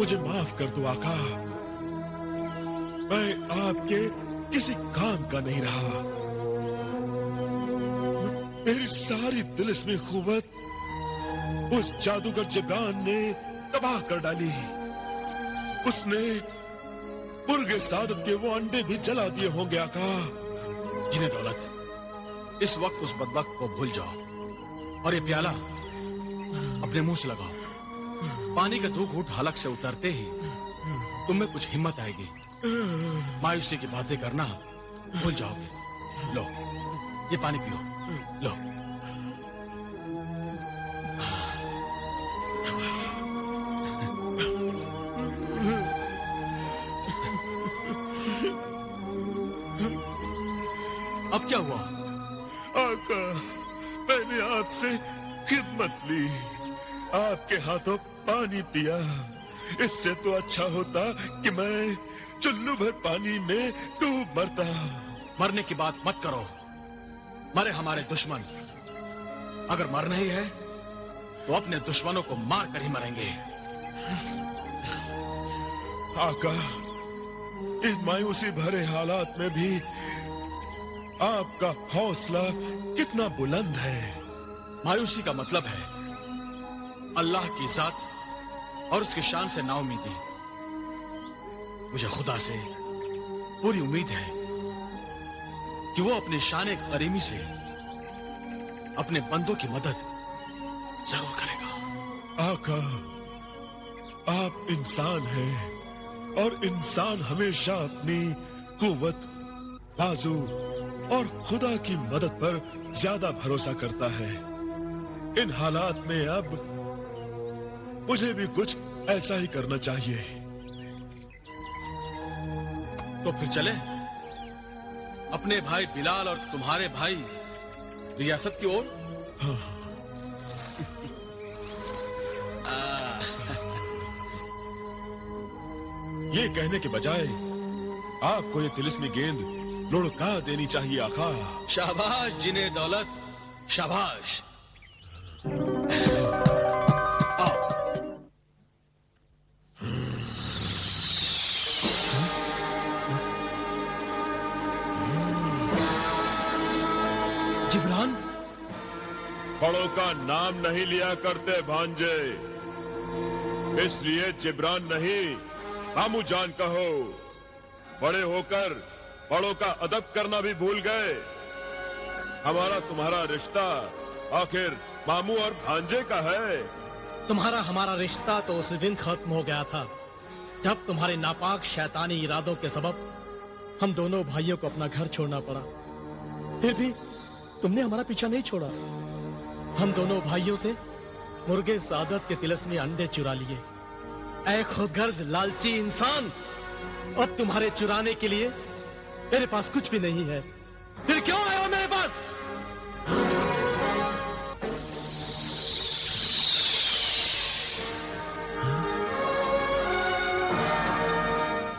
मुझे माफ कर दो आका। मैं आपके किसी काम का नहीं रहा। मेरी सारी तिलिस्मी कुव्वत उस जादूगर जिब्रान ने तबाह कर डाली। उसने मुर्गे सादत के वो अंडे भी जला दिए होंगे आका। जिन्हें दौलत, इस वक्त उस बदबख्त को भूल जाओ और ये प्याला अपने मुंह से लगाओ। पानी का 2 घूंट हलक से उतरते ही तुम में कुछ हिम्मत आएगी। मायूसी की बातें करना भूल जाओगे। लो, ये पानी पियो। लो। अब क्या हुआ? आका, मैंने आपसे खिदमत ली, आपके हाथों पानी पिया। इससे तो अच्छा होता कि मैं चुल्लू भर पानी में डूब मरता। मरने की बात मत करो। मरे हमारे दुश्मन। अगर मरना ही है तो अपने दुश्मनों को मार कर ही मरेंगे। आका, इस मायूसी भरे हालात में भी आपका हौसला कितना बुलंद है। मायूसी का मतलब है अल्लाह की जात और उसकी शान से नाउमीदी। मुझे खुदा से पूरी उम्मीद है कि वो अपनी शान करीमी से अपने बंदों की मदद जरूर करेगा। आका, आप इंसान हैं और इंसान हमेशा अपनी कुव्वत, बाजू और खुदा की मदद पर ज्यादा भरोसा करता है। इन हालात में अब मुझे भी कुछ ऐसा ही करना चाहिए। तो फिर चले अपने भाई बिलाल और तुम्हारे भाई रियासत की ओर। हाँ। ये कहने के बजाय आपको ये तिलिस्मी गेंद लुढ़का देनी चाहिए आका। शाबाश जिन्हें दौलत, शाबाश। जिब्रान, बड़ों का नाम नहीं लिया करते भांजे, इसलिए जिब्रान नहीं मामू जान कहो। बड़े होकर बड़ों का अदब करना भी भूल गए। हमारा तुम्हारा रिश्ता आखिर मामू और भांजे का है। तुम्हारा हमारा रिश्ता तो उस दिन खत्म हो गया था जब तुम्हारे नापाक शैतानी इरादों के सबब हम दोनों भाइयों को अपना घर छोड़ना पड़ा। फिर भी तुमने हमारा पीछा नहीं छोड़ा। हम दोनों भाइयों से मुर्गे सादत के तिलस्मी अंडे चुरा लिए। ऐ खुदगर्ज लालची इंसान, अब तुम्हारे चुराने के लिए मेरे पास कुछ भी नहीं है। फिर क्यों आए हो मेरे पास?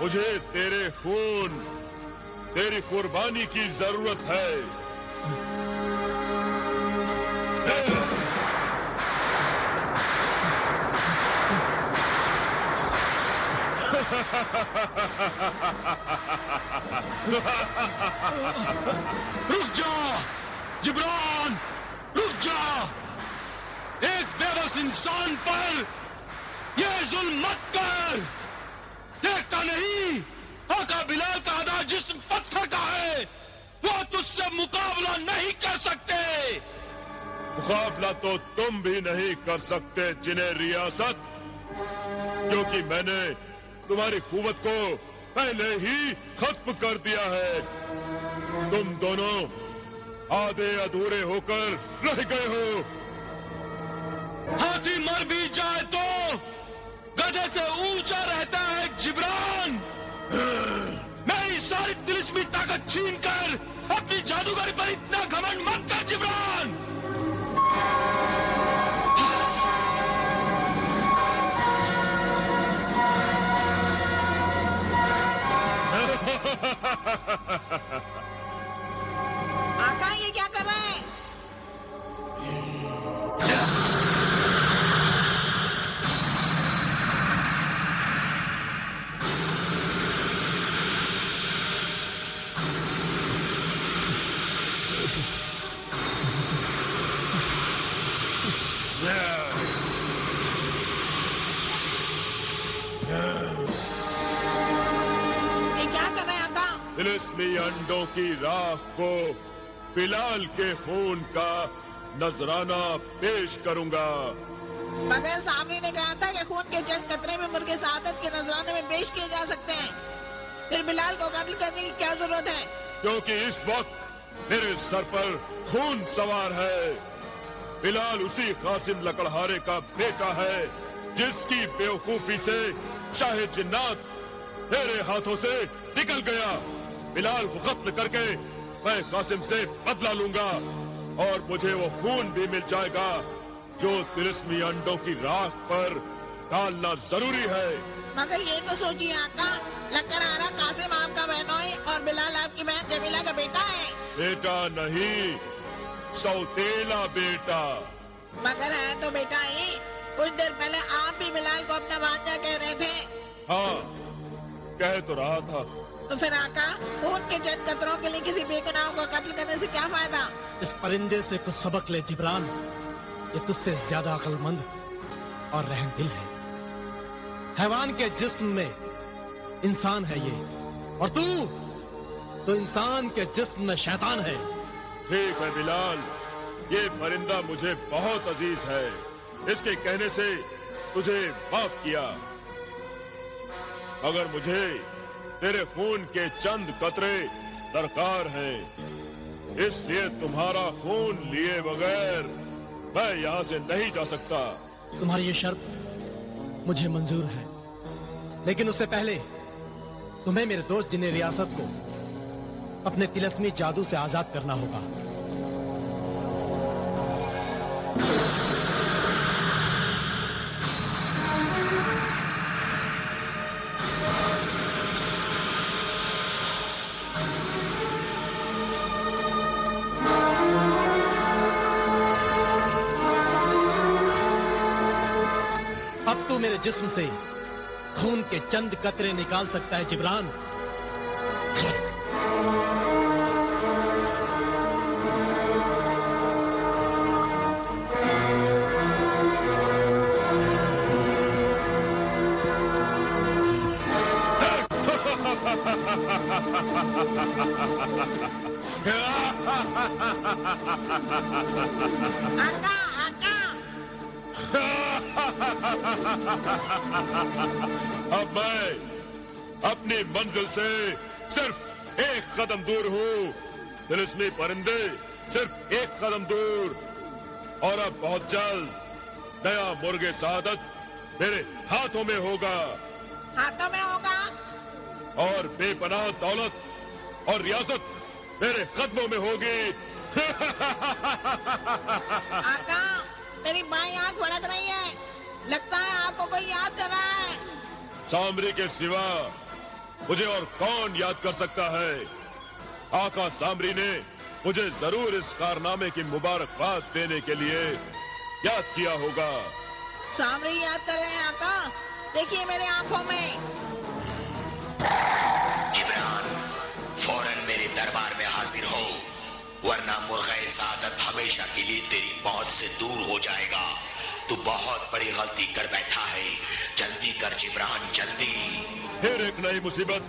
मुझे तेरे खून, तेरी कुर्बानी की जरूरत है। रुक जा जिब्रान, रुक जा। एक बेबस इंसान पर यह जुल्म मत कर। देखता नहीं आका बिलाल का आधा जिस्म पत्थर का है, वो तुझसे मुकाबला नहीं कर सकते। मुकाबला तो तुम भी नहीं कर सकते जिन्हें रियासत, क्योंकि मैंने तुम्हारी कुव्वत को पहले ही खत्म कर दिया है। तुम दोनों आधे अधूरे होकर रह गए हो। हाथी मर भी जाए तो गधे से ऊंचा रहता है जिब्रान। मेरी सारी तिलिस्मी ताकत छीन कर अपनी जादूगरी पर इतना घमंड मत कर जिब्रान। आका, ये क्या कर रहा है? तिलिस्मी अंडों की राख को बिलाल के खून का नजराना पेश करूंगा। मगर सामने ने कहा था कि खून के चंद कतरे में मुर्गे सादत के नजराने में पेश किए जा सकते हैं। फिर बिलाल को कत्ल करने की क्या जरूरत है? क्योंकि इस वक्त मेरे सर पर खून सवार है। बिलाल उसी कासिम लकड़हारे का बेटा है जिसकी बेवकूफी से शाह जिन्नात मेरे हाथों से निकल गया। बिलाल को कत्ल करके मैं कासिम से बदला लूंगा और मुझे वो खून भी मिल जाएगा जो तिलिस्मी अंडों की राख पर डालना जरूरी है। मगर ये तो सोचिए आका, लकड़हारा कासिम आपका बहनोई और बिलाल आपकी बहन जमीला का बेटा है। बेटा नहीं, सौतेला बेटा। मगर है तो बेटा ही। कुछ देर पहले आप भी बिलाल को अपना भांजा कह रहे थे। हाँ, कह तो रहा था। तो फिर आका, खून के चंद कतरों के लिए किसी बेगुनाह को कत्ल करने से क्या फायदा? इस परिंदे से कुछ सबक ले जिब्रान। ये तुझसे ज्यादा अक्लमंद और रहमदिल है। हैवान के जिस्म में इंसान है ये, और तू तो इंसान के जिस्म में शैतान है। ठीक है बिलाल, ये परिंदा मुझे बहुत अजीज है। इसके कहने से तुझे माफ किया। मगर मुझे तेरे खून के चंद कतरे दरकार हैं। इसलिए तुम्हारा खून लिए बगैर मैं यहाँ से नहीं जा सकता। तुम्हारी ये शर्त मुझे मंजूर है, लेकिन उससे पहले तुम्हें मेरे दोस्त जिन्हें रियासत को अपने तिलस्मी जादू से आजाद करना होगा। अब तू मेरे जिस्म से खून के चंद कतरे निकाल सकता है जिब्रान। आका, आका। अब मैं अपनी मंजिल से सिर्फ एक कदम दूर हूँ। तिलिस्मी परिंदे सिर्फ एक कदम दूर, और अब बहुत जल्द नया मुर्गे सादत मेरे हाथों में होगा। हाथों में होगा? और बेपनाह दौलत और रियासत मेरे कदमों में होगी। आका, मेरी बाईं आंख भड़क रही है। लगता है आपको कोई याद कर रहा है। सामरी के सिवा मुझे और कौन याद कर सकता है? आका सामरी ने मुझे जरूर इस कारनामे की मुबारकबाद देने के लिए याद किया होगा। सामरी याद कर रहे हैं आका। देखिए मेरे आंखों में। जिब्रान, फौरन मेरे दरबार में हाजिर हो, वरना मुर्गे सादत हमेशा के लिए तेरी पहुंच से दूर हो जाएगा। तू बहुत बड़ी गलती कर बैठा है। जल्दी कर जिब्रान, जल्दी। फिर एक नई मुसीबत।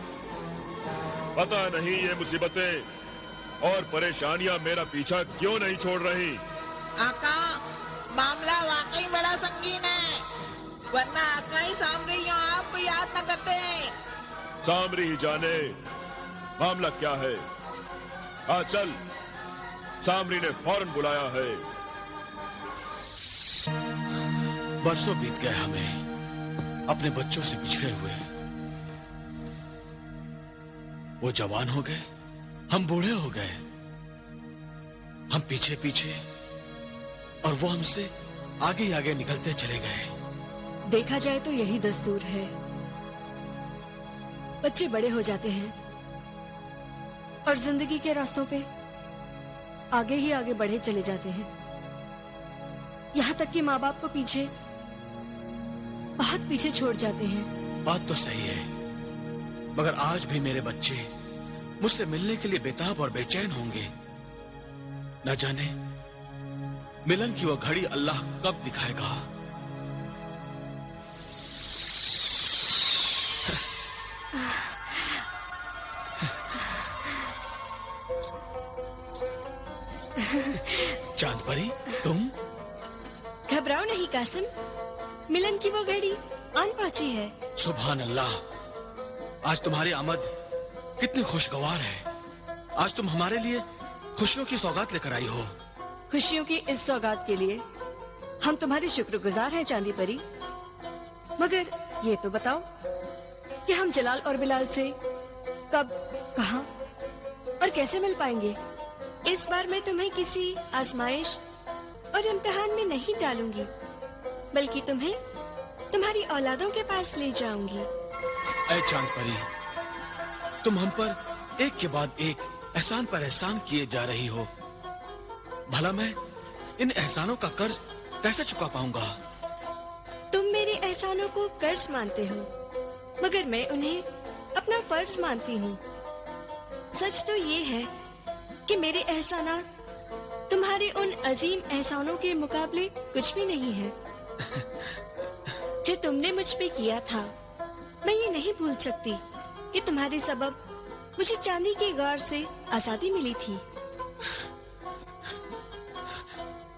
पता नहीं ये मुसीबतें और परेशानियां मेरा पीछा क्यों नहीं छोड़ रही। आका, मामला वाकई बड़ा संगीन है, वरना आका ही सामरी यहाँ आपको याद न करते हैं। सामरी ही जाने मामला क्या है। हाँ चल, सामरी ने फौरन बुलाया है। बरसों बीत गए हमें अपने बच्चों से बिछड़े हुए। वो जवान हो गए, हम बूढ़े हो गए। हम पीछे पीछे और वो हमसे आगे ही आगे निकलते चले गए। देखा जाए तो यही दस्तूर है। बच्चे बड़े हो जाते हैं और जिंदगी के रास्तों पे आगे ही आगे बढ़े चले जाते हैं, यहाँ तक कि माँ बाप को पीछे, बहुत पीछे छोड़ जाते हैं। बात तो सही है, मगर आज भी मेरे बच्चे मुझसे मिलने के लिए बेताब और बेचैन होंगे। न जाने मिलन की वो घड़ी अल्लाह कब दिखाएगा। चांद परी, तुम? घबराओ नहीं कासिम, मिलन की वो घड़ी आन पहुंची है। सुभान अल्लाह, आज तुम्हारी आमद कितनी खुशगवार है। आज तुम हमारे लिए खुशियों की सौगात लेकर आई हो। खुशियों की इस सौगात के लिए हम तुम्हारे शुक्रगुजार हैं चांदी परी। मगर ये तो बताओ कि हम जलाल और बिलाल से कब, कहां और कैसे मिल पाएंगे? इस बार मैं तुम्हें किसी आजमाइश और इम्तिहान में नहीं डालूंगी, बल्कि तुम्हें तुम्हारी औलादों के पास ले जाऊंगी। ऐ चांद परी, तुम हम पर एक के बाद एक एहसान पर एहसान किए जा रही हो। भला मैं इन एहसानों का कर्ज कैसे चुका पाऊंगा? तुम मेरे एहसानों को कर्ज मानते हो, मगर मैं उन्हें अपना फर्ज मानती हूँ। सच तो ये है कि मेरे एहसानात तुम्हारे उन अजीम एहसानों के मुकाबले कुछ भी नहीं है। जो तुमने मुझ पे किया था, मैं ये नहीं भूल सकती कि तुम्हारे सबब मुझे चांदी के गार से आजादी मिली थी।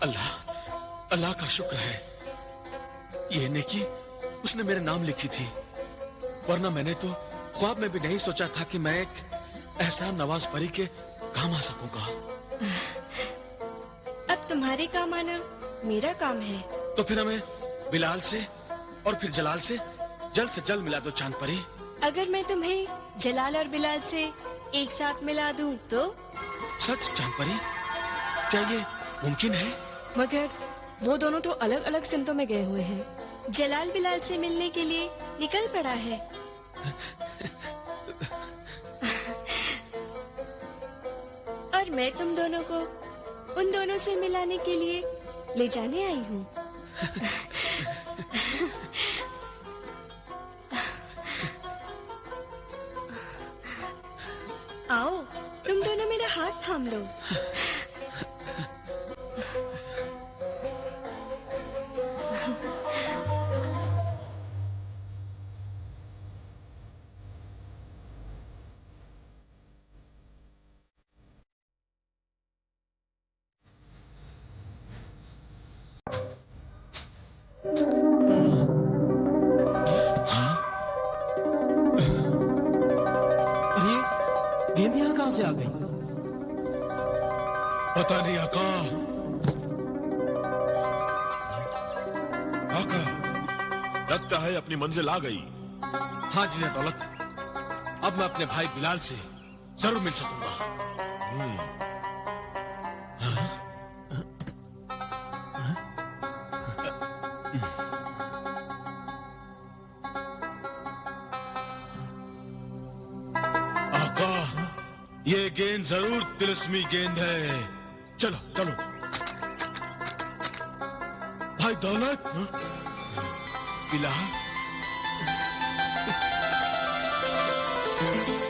अल्लाह का शुक्र है, ये नेकी उसने मेरे नाम लिखी थी, वरना मैंने तो ख्वाब में भी नहीं सोचा था कि मैं एक एहसान नवाज परी के काम आ सकूंगा। अब तुम्हारे काम आना मेरा काम है। तो फिर हमें बिलाल से और फिर जलाल से जल्द मिला दो चांद परी। अगर मैं तुम्हें जलाल और बिलाल से एक साथ मिला दूं तो? सच चांद परी, क्या ये मुमकिन है? मगर वो दोनों तो अलग अलग सिमतों में गए हुए हैं। जलाल बिलाल से मिलने के लिए निकल पड़ा है। और मैं तुम दोनों को उन दोनों से मिलाने के लिए ले जाने आई हूँ। आओ, तुम दोनों मेरा हाथ थाम लो। गेंद यहाँ कहाँ से आ गई? पता नहीं आका। आका, लगता है अपनी मंजिल आ गई। हाँ जिन्हें दौलत, अब मैं अपने भाई बिलाल से जरूर मिल सकूंगा। ये गेंद जरूर तिलिस्मी गेंद है। चलो चलो। भाई दौलत, बिलाल,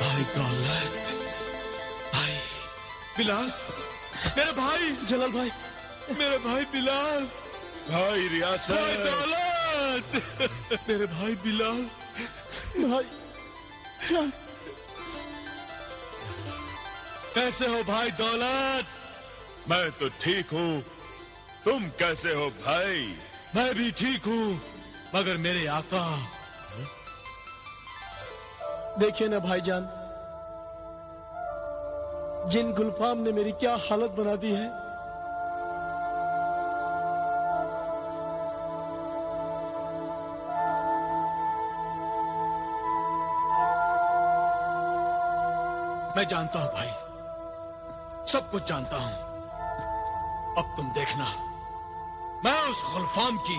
भाई दौलत, भाई बिलाल, मेरे भाई जलाल भाई, मेरे भाई बिलाल, भाई रियासत, भाई दौलत, मेरे भाई बिलाल, भाई कैसे हो भाई दौलत? मैं तो ठीक हूँ, तुम कैसे हो भाई? मैं भी ठीक हूँ, मगर मेरे आका। देखिए ना भाईजान, जिन गुलफाम ने मेरी क्या हालत बना दी है। मैं जानता हूं भाई, सब कुछ जानता हूं। अब तुम देखना, मैं उस गुलफाम की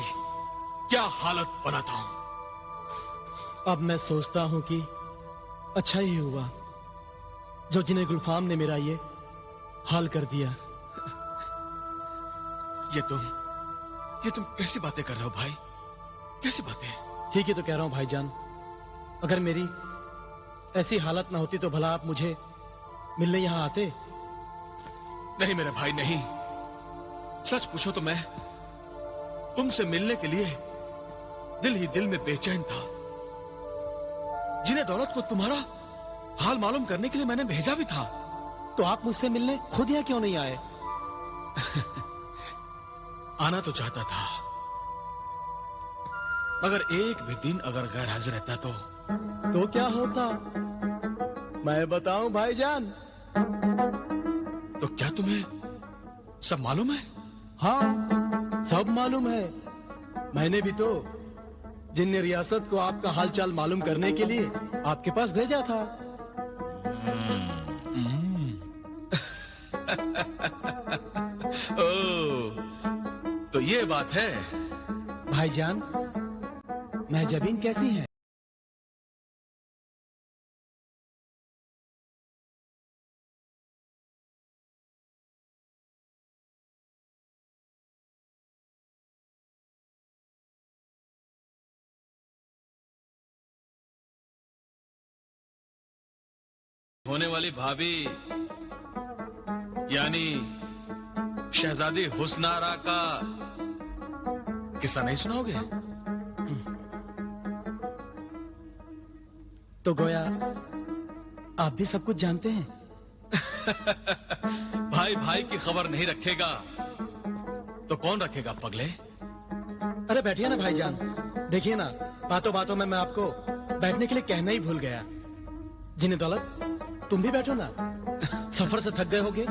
क्या हालत बनाता हूं। अब मैं सोचता हूं कि अच्छा ही हुआ जो जिन्हें गुलफाम ने मेरा ये हाल कर दिया। ये तुम कैसी बातें कर रहे हो भाई? कैसी बातें? ठीक ही तो कह रहा हूं भाईजान, अगर मेरी ऐसी हालत ना होती तो भला आप मुझे मिलने यहां आते? नहीं मेरे भाई नहीं, सच पूछो तो मैं तुमसे मिलने के लिए दिल ही दिल में बेचैन था। जिन्हें दौलत को तुम्हारा हाल मालूम करने के लिए मैंने भेजा भी था, तो आप मुझसे मिलने खुद यहाँ क्यों नहीं आए? आना तो चाहता था, मगर एक भी दिन अगर गैर हाजिर रहता तो क्या होता? मैं बताऊं भाईजान? तो क्या तुम्हें सब मालूम है? हाँ, सब मालूम है। मैंने भी तो जिन्ने रियासत को आपका हालचाल मालूम करने के लिए आपके पास भेजा था। तो ये बात है। भाईजान, महजबीन कैसी है? होने वाली भाभी यानी शहजादी हुस्नारा का किस्सा नहीं सुनाओगे? तो गोया आप भी सब कुछ जानते हैं। भाई भाई की खबर नहीं रखेगा तो कौन रखेगा पगले? अरे बैठिए ना भाईजान, देखिए ना, बातों बातों में मैं आपको बैठने के लिए कहना ही भूल गया। जिन्हें दौलत, तुम भी बैठो ना, सफर से थक गए होगे।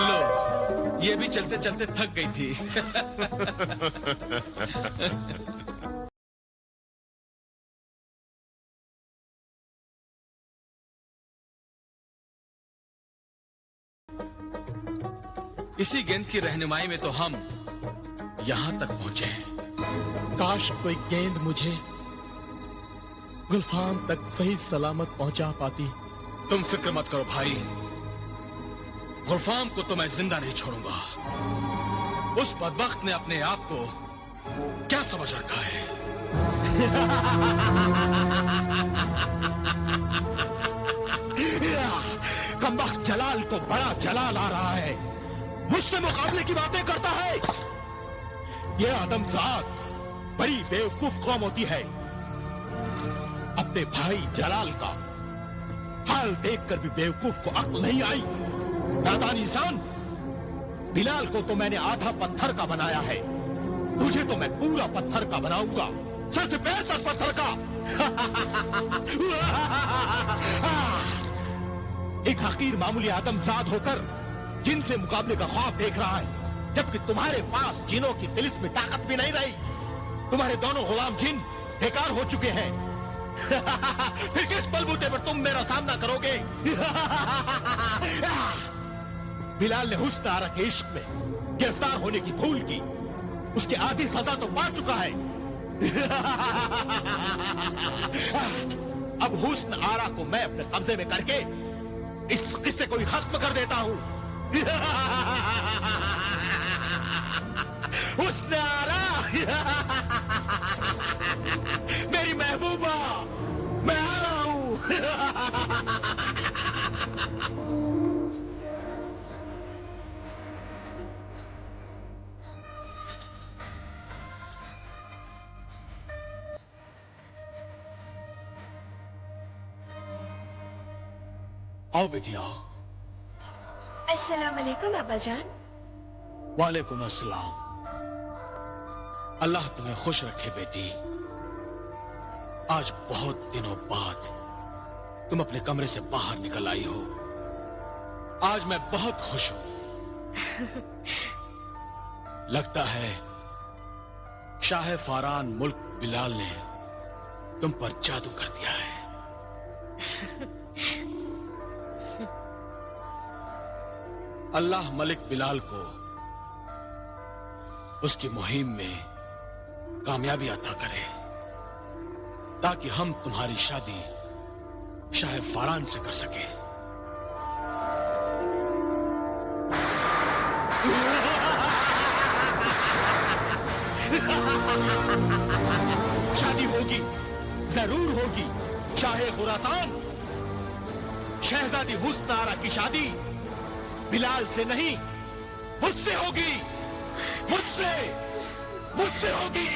लो, ये भी चलते चलते थक गई थी। इसी गेंद की रहनुमाई में तो हम यहां तक पहुंचे हैं। काश कोई गेंद मुझे गुलफाम तक सही सलामत पहुंचा पाती। तुम फिक्र मत करो भाई, गुलफाम को तो मैं जिंदा नहीं छोड़ूंगा। उस बदबख्त ने अपने आप को क्या समझ रखा है? कमबख्त जलाल को बड़ा जलाल आ रहा है, मुझसे मुकाबले की बातें करता है। यह आदमजात बड़ी बेवकूफ कौम होती है। अपने भाई जलाल का हाल देखकर भी बेवकूफ को अक्ल नहीं आई। नादान इंसान, बिलाल को तो मैंने आधा पत्थर का बनाया है, तुझे तो मैं पूरा पत्थर का बनाऊंगा, सर से पैर तक पत्थर का। एक हकीर मामूली आदमजात होकर जिनसे मुकाबले का ख्वाब देख रहा है, जबकि तुम्हारे पास जिनों की तिलिस्म में ताकत भी नहीं रही। तुम्हारे दोनों गुलाम जिन बेकार हो चुके हैं। फिर किस बलबूते पर तुम मेरा सामना करोगे? बिलाल ने हुस्न आरा के इश्क में गिरफ्तार होने की भूल की, उसकी आधी सजा तो पा चुका है। अब हुस्न आरा को मैं अपने कब्जे में करके इस किस्से को ही खत्म कर देता हूं। हुस्न आरा, मेरी महबूबा, मैं आ रहा हूं। आओ बेटी आओ। अस्सलाम वालेकुम अब्बा जान। वालेकुम अस्सलाम। अल्लाह तुम्हें खुश रखे बेटी। आज बहुत दिनों बाद तुम अपने कमरे से बाहर निकल आई हो। आज मैं बहुत खुश हूं। लगता है शाह फारान मुल्क बिलाल ने तुम पर जादू कर दिया है। अल्लाह मलिक बिलाल को उसकी मुहिम में कामयाबी अता करे, ताकि हम तुम्हारी शादी शाह फारान से कर सके। शादी होगी, जरूर होगी। शाह खुरासान शहजादी हुस्न आरा की शादी बिलाल से नहीं, मुझसे होगी। मुझसे होगी।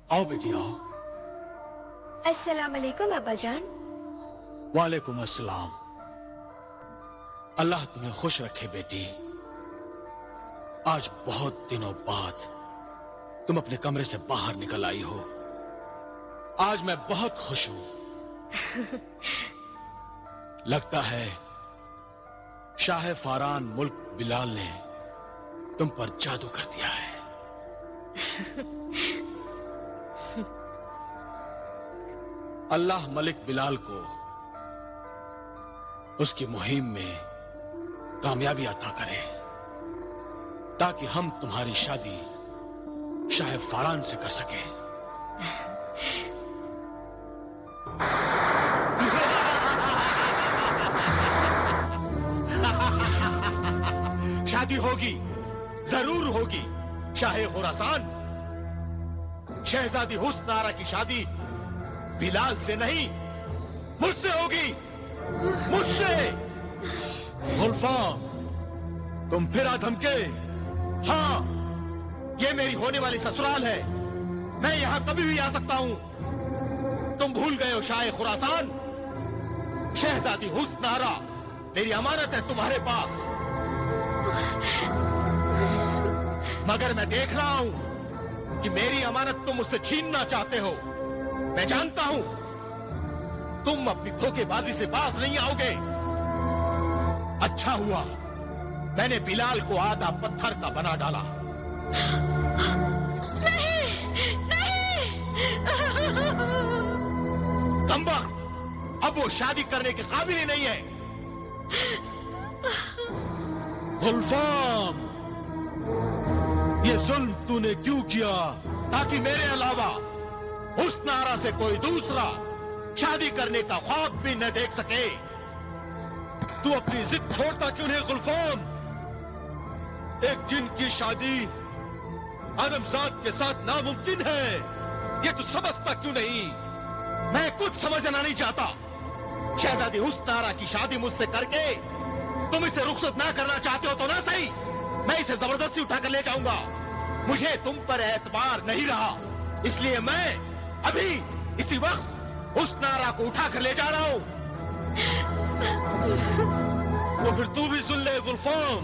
आओ बेटी आओ। अस्सलाम वालेकुम अब्बा जान। वालेकुम अस्सलाम। अल्लाह तुम्हें खुश रखे बेटी। आज बहुत दिनों बाद तुम अपने कमरे से बाहर निकल आई हो। आज मैं बहुत खुश हूं। लगता है शाह फारान मुल्क बिलाल ने तुम पर जादू कर दिया है। अल्लाह मलिक बिलाल को उसकी मुहिम में कामयाबी अता करे ताकि हम तुम्हारी शादी शाह फारान से कर सके। शादी होगी, जरूर होगी। शाह खुरासान शहजादी हुस्न आरा की शादी बिलाल से नहीं, मुझसे होगी। मुझसे। गुलफाम, तुम फिर आ धमके। हाँ, ये मेरी होने वाली ससुराल है। मैं यहां कभी भी आ सकता हूं। तुम भूल गए हो शाह खुरासान? शहजादी हुस्न आरा मेरी अमानत है तुम्हारे पास। मगर मैं देख रहा हूं कि मेरी अमानत तुम मुझसे छीनना चाहते हो। मैं जानता हूं तुम अपनी धोखेबाजी से बाज नहीं आओगे। अच्छा हुआ मैंने बिलाल को आधा पत्थर का बना डाला। नहीं। कमबख्त, अब वो शादी करने के काबिल ही नहीं है। गुलफाम, ये जुल्म तूने क्यों किया ताकि मेरे अलावा हुस्न आरा से कोई दूसरा शादी करने का ख्वाब भी न देख सके? तू अपनी जिद छोड़ता क्यों नहीं गुलफाम? एक जिन की शादी आदमजाद के साथ नामुमकिन है, ये तू समझता क्यों नहीं? मैं कुछ समझना नहीं चाहता। शहजादी हुस्न आरा की शादी मुझसे करके तुम इसे रुखसत ना करना चाहते हो तो ना सही, मैं इसे जबरदस्ती उठाकर ले जाऊंगा। मुझे तुम पर एतबार नहीं रहा, इसलिए मैं अभी इसी वक्त हुस्न आरा को उठाकर ले जा रहा हूं। तो फिर तू भी सुन ले गुलफाम,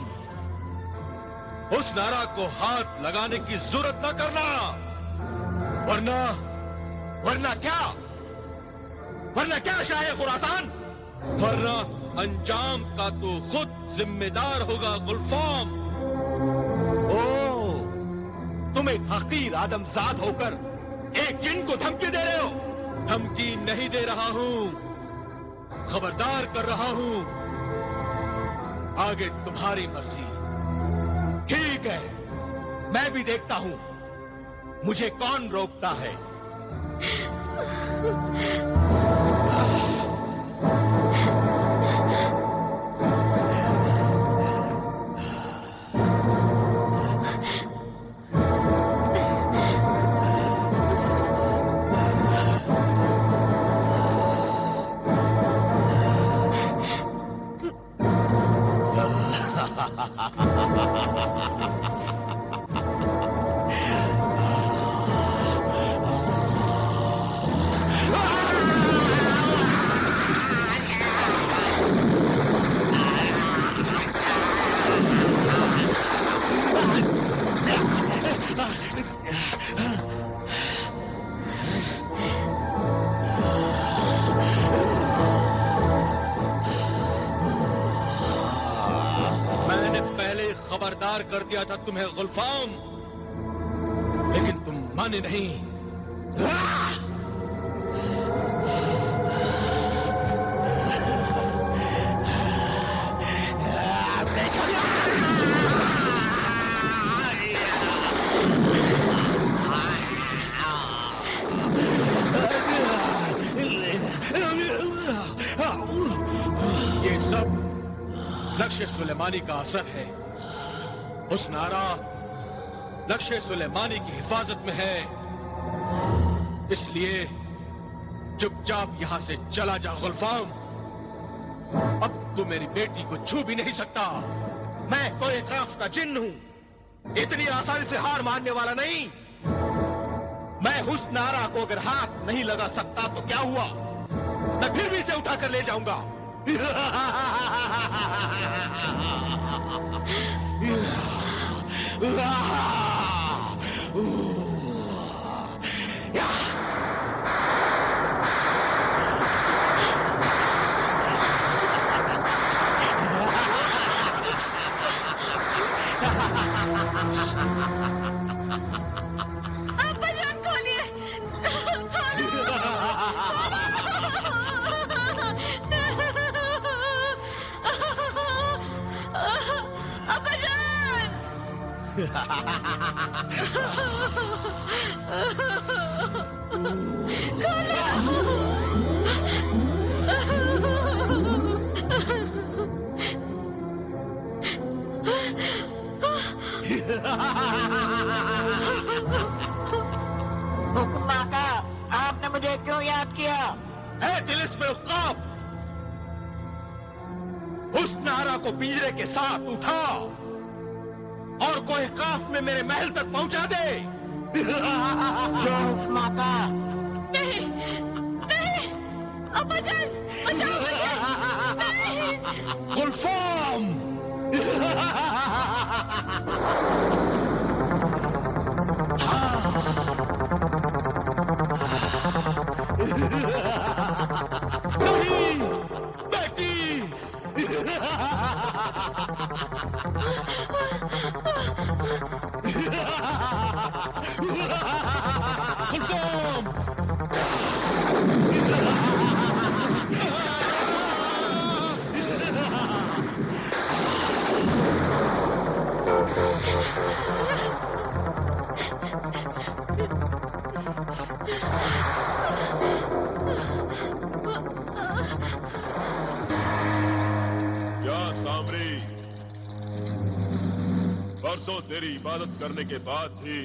हुस्न आरा को हाथ लगाने की जरूरत ना करना, वरना क्या शाह खुरासान? वरना अंजाम का तो खुद जिम्मेदार होगा गुलफाम। ओ, तुम एक हकीर आदमजाद होकर एक जिन को धमकी दे रहे हो? धमकी नहीं दे रहा हूं, खबरदार कर रहा हूं। आगे तुम्हारी मर्जी। ठीक है, मैं भी देखता हूं मुझे कौन रोकता है। खबरदार कर दिया था तुम्हें गुलफाम, लेकिन तुम माने नहीं। सब लक्ष्य सुलेमानी का असर है। उस नारा लक्ष्य सुलेमानी की हिफाजत में है, इसलिए चुपचाप यहां से चला जा गुलफाम। अब तू मेरी बेटी को छू भी नहीं सकता। मैं कोई काफ का जिन्न हूं, इतनी आसानी से हार मानने वाला नहीं। मैं उस नारा को अगर हाथ नहीं लगा सकता तो क्या हुआ, मैं फिर भी इसे उठा कर ले जाऊंगा। अब्बाजान खोलिए, अब्बाजान। हुक्म आका, आपने मुझे क्यों याद किया? तिलिस्म उक़्क़ाब, उस नारा को पिंजरे के साथ उठा और कोई काफ में मेरे महल तक पहुंचा दे। क्यों हुक्म आका? नहीं, नहीं, अब्बाजान, बचाओ मुझे। नहीं। गुलफाम। नहीं, बेटी। गुलफाम। क्या सामरी, परसों तेरी इबादत करने के बाद भी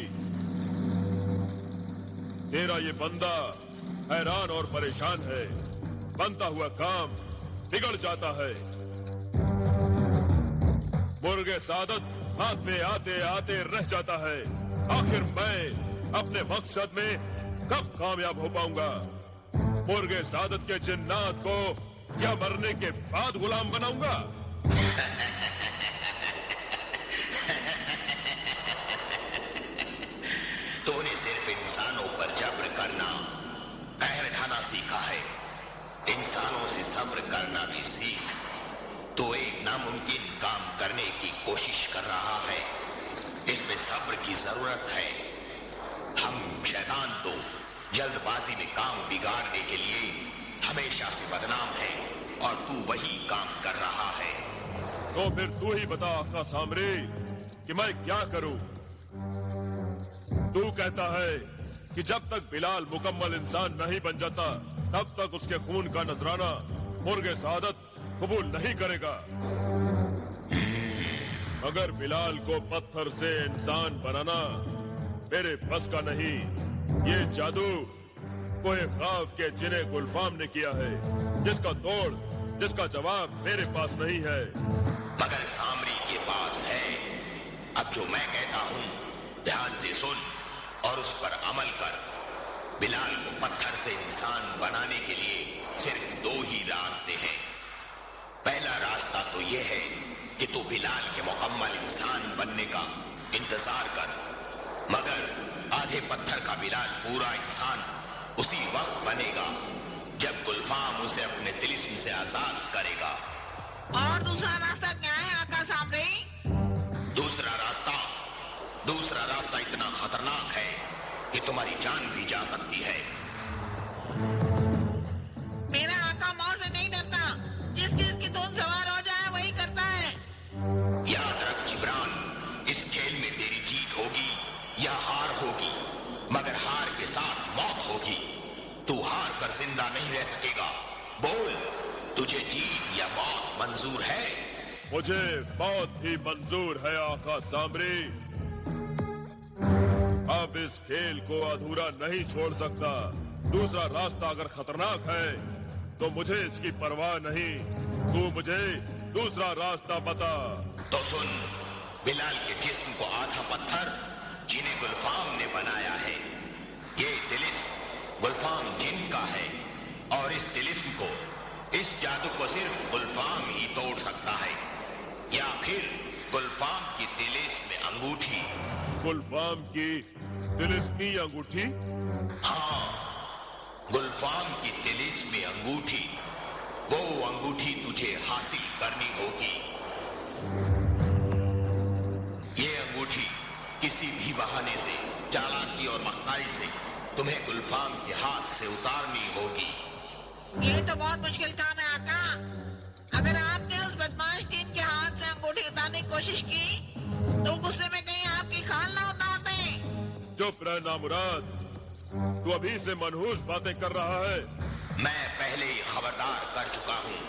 तेरा ये बंदा हैरान और परेशान है। बनता हुआ काम बिगड़ जाता है। मुर्गे सादत हाथ में आते आते रह जाता है। आखिर मैं अपने मकसद में कब कामयाब हो पाऊंगा? मुर्गे सादत के जिन्नात को क्या मरने के बाद गुलाम बनाऊंगा? तूने सिर्फ इंसानों पर जब्र करना, कहर ढाना सीखा है। इंसानों से सब्र करना भी सीख। तो एक नामुमकिन काम करने की कोशिश कर रहा है, इसमें सब्र की जरूरत है। हम शैतान तो जल्दबाजी में काम बिगाड़ने के लिए हमेशा से बदनाम है, और तू वही काम कर रहा है। तो फिर तू ही बता आका सामरी कि मैं क्या करूं? तू कहता है कि जब तक बिलाल मुकम्मल इंसान नहीं बन जाता तब तक उसके खून का नजराना मुर्गे सादत कबूल नहीं करेगा। मगर बिलाल को पत्थर से इंसान बनाना मेरे बस का नहीं। ये जादू कोई ख्वाब के जिन्हें गुलफाम ने किया है, जिसका जवाब मेरे पास नहीं है। मगर सामरी के पास है। अब जो मैं कहता हूँ ध्यान से सुन और उस पर अमल कर। बिलाल को पत्थर से इंसान बनाने के लिए सिर्फ दो ही रास्ते हैं। पहला रास्ता तो यह है कि तू बिलाल के मुकम्मल इंसान बनने का इंतजार कर, मगर आधे पत्थर का बिलाल पूरा इंसान उसी वक्त बनेगा जब गुलफाम उसे अपने तिलिस्म से आजाद करेगा। और दूसरा रास्ता क्या है आका सामरी? दूसरा रास्ता इतना खतरनाक है कि तुम्हारी जान भी जा सकती है। मेरा आका मौत से नहीं डरता। जिस चीज की धुन सवार हो जाए वही करता है। याद रख जिब्रान, इस खेल में तेरी जीत होगी या हार होगी, मगर हार के साथ मौत होगी। तू हार कर जिंदा नहीं रह सकेगा। बोल, तुझे जीत या मौत मंजूर है? मुझे बहुत ही मंजूर है आका सामरी। अब इस खेल को अधूरा नहीं छोड़ सकता। दूसरा रास्ता अगर खतरनाक है तो मुझे इसकी परवाह नहीं। तू मुझे दूसरा रास्ता बता। तो सुन, बिलाल के जिस्म को आधा पत्थर जिन्हें गुलफाम ने बनाया है। ये तिलिस्म गुलफाम जिन का है और इस तिलिस्म को, इस जादू को सिर्फ गुलफाम ही तोड़ सकता है। या फिर गुलफाम की तिलिस्म में अंगूठी। गुलफाम की तिलिस्मी अंगूठी? हाँ, गुलफाम की तिलिस्म में अंगूठी। वो अंगूठी तुझे हासिल करनी होगी। ये अंगूठी किसी भी बहाने से, चालाकी और मक्कारी से तुम्हें गुलफाम के हाथ से उतारनी होगी। ये तो बहुत मुश्किल काम है आका। अगर आपने उस बदमाश टीन के हाथ से अंगूठी उतारने की कोशिश की तो गुस्से में कहीं आपकी खाल ना उतार दें। चुप रह नामुराद, तू अभी से मनहूस बातें कर रहा है। मैं पहले ही खबरदार कर चुका हूँ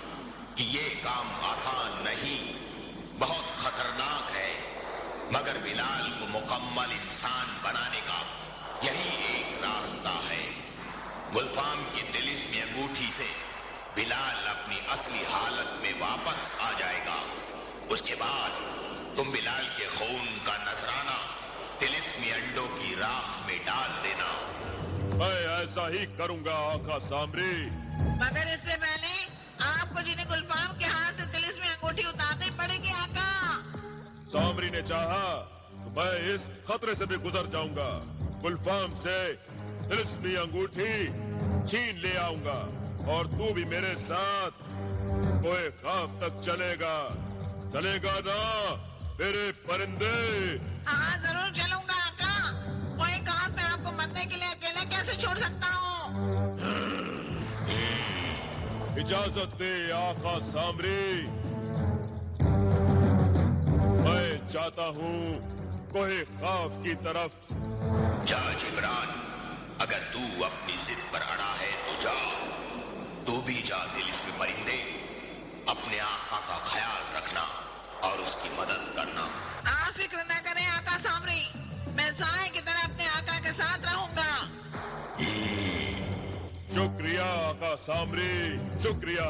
कि ये काम आसान नहीं, बहुत खतरनाक है। मगर बिलाल को मुकम्मल इंसान बनाने का यही एक रास्ता है। गुलफाम की तिलिस्मी अंगूठी से बिलाल अपनी असली हालत में वापस आ जाएगा। उसके बाद तुम बिलाल के खून का नजराना तिलिस्मी अंडों की राख में डाल देना। मैं ऐसा ही करूंगा आका सामरी। मगर इससे पहले आपको जिन्हें गुलफाम के हाथ से तिलिस्मी अंगूठी उतारनी पड़ेगी आका। सामरी ने चाहा तो मैं इस खतरे से भी गुजर जाऊंगा। गुलफाम से तिलिस्मी अंगूठी छीन ले आऊंगा और तू भी मेरे साथ कोई ख्वाब तक चलेगा। चलेगा ना मेरे परिंदे? हाँ जरूर चलूंगा आका। कोई कहा मैं आपको मरने के लिए अकेले कैसे छोड़ सकता हूँ। इजाजत दे आका सामरी। मैं चाहता हूँ कोई ख्वाब की तरफ। जा जिब्रान, अगर तू अपनी जिद पर अड़ा है तो जा। तू भी जा तिलिस्मी परिंदे। अपने आका का ख्याल रखना और उसकी मदद करना। आप फिक्र न करें आका सामरी, मैं साए की तरह अपने आका के साथ रहूंगा। शुक्रिया आका सामरी, शुक्रिया।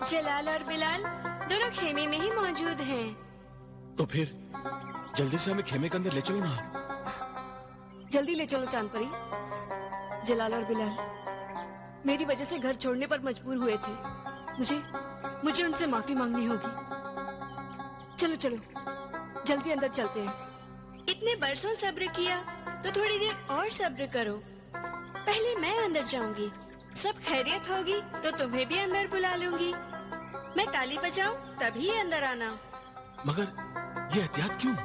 जलाल और बिलाल दोनों खेमे में ही मौजूद हैं। तो फिर जल्दी से हमें खेमे के अंदर ले चलो ना। जल्दी ले चलो चांद परी। जलाल और बिलाल मेरी वजह से घर छोड़ने पर मजबूर हुए थे। मुझे उनसे माफी मांगनी होगी। चलो चलो जल्दी अंदर चलते हैं। इतने बरसों सब्र किया तो थोड़ी देर और सब्र करो। पहले मैं अंदर जाऊंगी, सब खैरियत होगी तो तुम्हें भी अंदर बुला लूंगी। मैं ताली बजाऊं तभी अंदर आना। मगर ये एहतियात क्यों?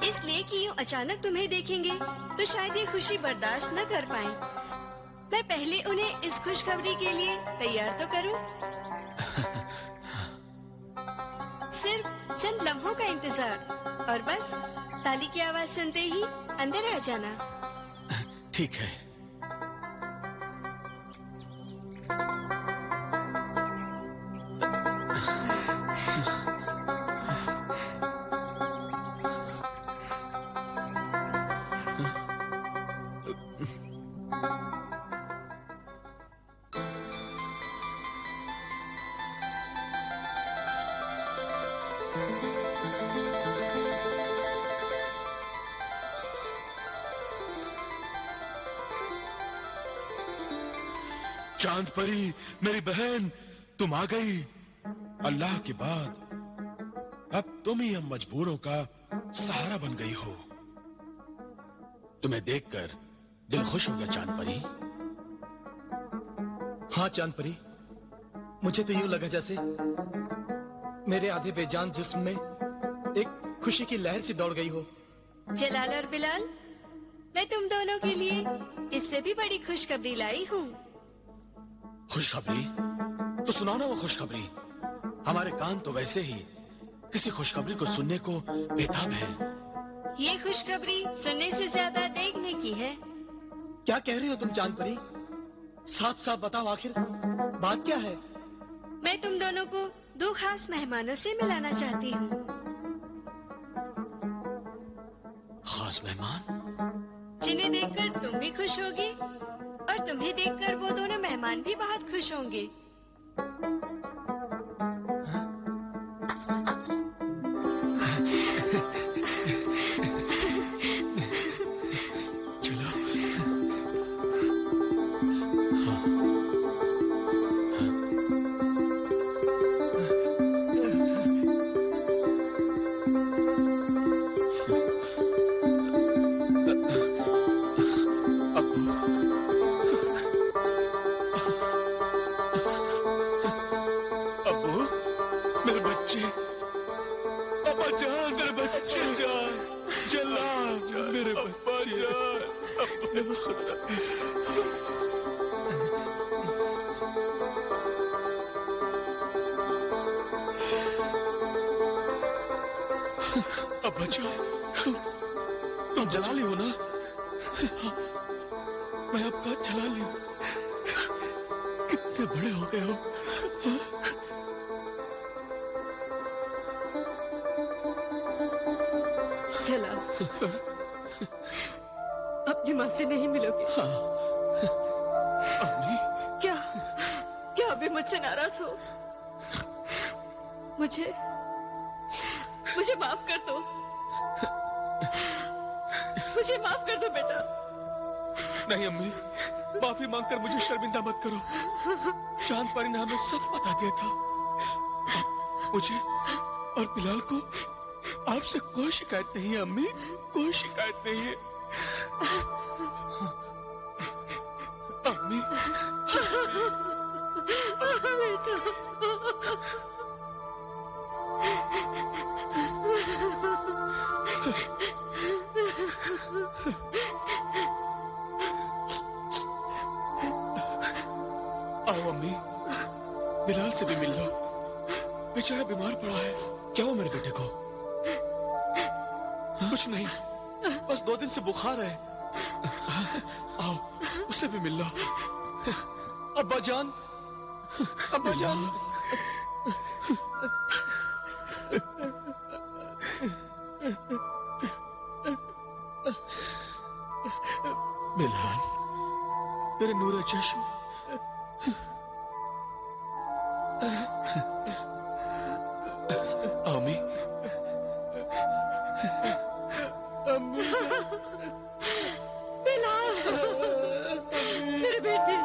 इसलिए कि यूं अचानक तुम्हें देखेंगे तो शायद ये खुशी बर्दाश्त न कर पाएं। मैं पहले उन्हें इस खुशखबरी के लिए तैयार तो करूं। सिर्फ चंद लम्हों का इंतजार और बस ताली की आवाज सुनते ही अंदर आ जाना। ठीक है। चांद परी, मेरी बहन, तुम आ गई। अल्लाह के बाद अब तुम ही हम मजबूरों का सहारा बन गई हो। तुम्हें देखकर दिल खुश हो गया चांद परी। हाँ चांद परी, मुझे तो यूं लगा जैसे मेरे आधे बेजान जिस्म में एक खुशी की लहर सी दौड़ गई हो। जलाल और बिलाल, मैं तुम दोनों के लिए इससे भी बड़ी खुशखबरी लाई हूँ। खुशखबरी? तो सुनाओ ना वो खुशखबरी। हमारे कान तो वैसे ही किसी खुशखबरी को सुनने को बेताब है। ये खुशखबरी सुनने से ज्यादा देखने की है। क्या कह रही हो तुम चांद परी? साफ साफ बताओ, आखिर बात क्या है? मैं तुम दोनों को दो खास मेहमानों से मिलाना चाहती हूँ। खास मेहमान? जिन्हें देखकर तुम भी खुश होगी और तुम्हें देखकर वो दोनों मेहमान भी बहुत खुश होंगे। तुम जलाली हो ना? मैं आपका जलाली हूँ। कितने बड़े हो गए हो। जलाल, अपनी माँ से नहीं मिलोगे? क्या क्या अभी मुझसे नाराज हो? मुझे माफ कर दो। मुझे माफ कर दो बेटा। नहीं अम्मी, माफी मांगकर मुझे शर्मिंदा मत करो। चांद परी ने हमें सब बता दिया था। मुझे और बिलाल को आपसे कोई शिकायत नहीं है अम्मी, कोई शिकायत नहीं है। अम्मी, आओ अम्मी, बिलाल से भी मिल लो। बेचारा बीमार पड़ा है। क्या हुआ मेरे बेटे को? कुछ नहीं, बस 2 दिन से बुखार है। आओ, उससे भी मिल लो। अब्बा जान, अब्बा जान। बिलाल, मेरे नूरे चश्म। अम्मी, बिलाल, मेरे बेटे।